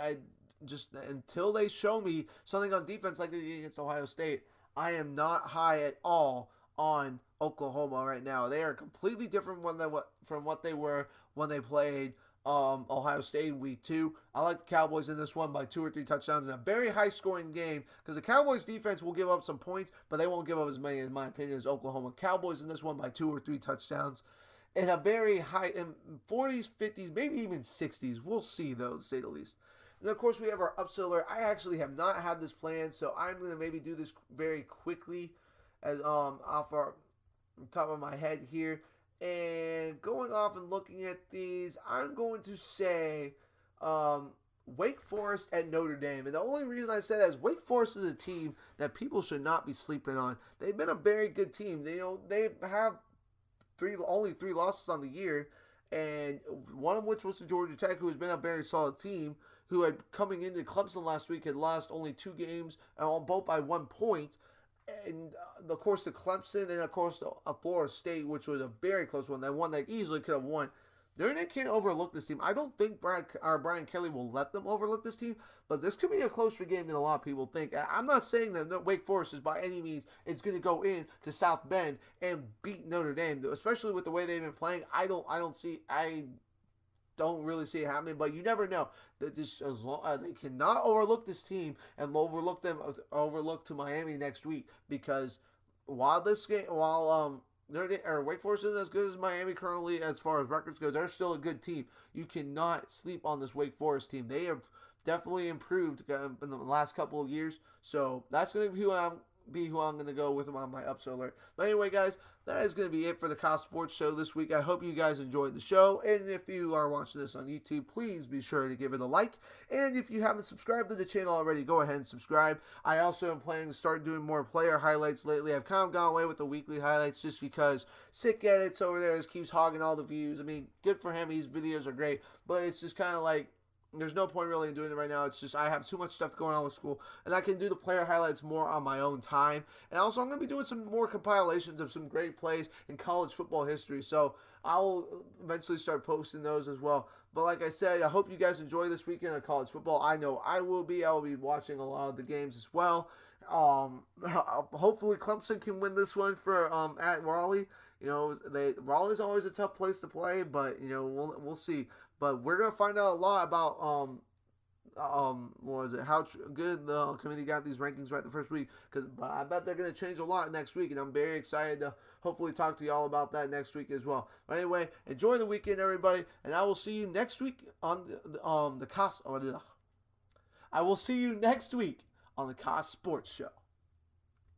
Until they show me something on defense like they did against Ohio State, I am not high at all on Oklahoma right now. They are completely different from what they were when they played Ohio State in week 2. I like the Cowboys in this one by 2 or 3 touchdowns in a very high-scoring game because the Cowboys defense will give up some points, but they won't give up as many, in my opinion, as Oklahoma. Cowboys in this one by 2 or 3 touchdowns in a very high, in 40s, 50s, maybe even 60s. We'll see, though, to say the least. And, of course, we have our upset alert. I actually have not had this planned, so I'm going to maybe do this very quickly as off our top of my head here. And going off and looking at these, I'm going to say Wake Forest at Notre Dame. And the only reason I say that is Wake Forest is a team that people should not be sleeping on. They've been a very good team. They have only 3 losses on the year, and one of which was to Georgia Tech, who has been a very solid team, who had coming into Clemson last week had lost only 2 games, and both by 1 point. And, of course, to Clemson, and, of course, to Florida State, which was a very close one. That one they easily could have won. Notre Dame can't overlook this team. I don't think Brian Kelly will let them overlook this team, but this could be a closer game than a lot of people think. I'm not saying that Wake Forest is by any means is going to go in to South Bend and beat Notre Dame, especially with the way they've been playing. I don't really see it happening, but you never know. That they cannot overlook this team and overlook to Miami next week, because while Wake Forest isn't as good as Miami currently as far as records go, they're still a good team. You cannot sleep on this Wake Forest team. They have definitely improved in the last couple of years, so that's going to be who I'm going to go with on my upset alert. But anyway, guys, that is going to be it for the Kos Sports Show this week. I hope you guys enjoyed the show, and if you are watching this on YouTube, please be sure to give it a like. And if you haven't subscribed to the channel already, go ahead and subscribe. I also am planning to start doing more player highlights lately. I've kind of gone away with the weekly highlights just because Sick Edits over there just keeps hogging all the views. I mean, good for him. His videos are great, but it's just kind of like, there's no point really in doing it right now. It's just I have too much stuff going on with school, and I can do the player highlights more on my own time. And also, I'm going to be doing some more compilations of some great plays in college football history, so I will eventually start posting those as well. But like I said, I hope you guys enjoy this weekend of college football. I know I will be. I will be watching a lot of the games as well. Hopefully, Clemson can win this one for at Raleigh. You know, Raleigh's always a tough place to play, but you know we'll see. But we're gonna find out a lot about what is it? How good the committee got these rankings right the first week. Because I bet they're gonna change a lot next week, and I'm very excited to hopefully talk to y'all about that next week as well. But anyway, enjoy the weekend, everybody, and I will see you next week on the Kos. I will see you next week on the Kos Sports Show.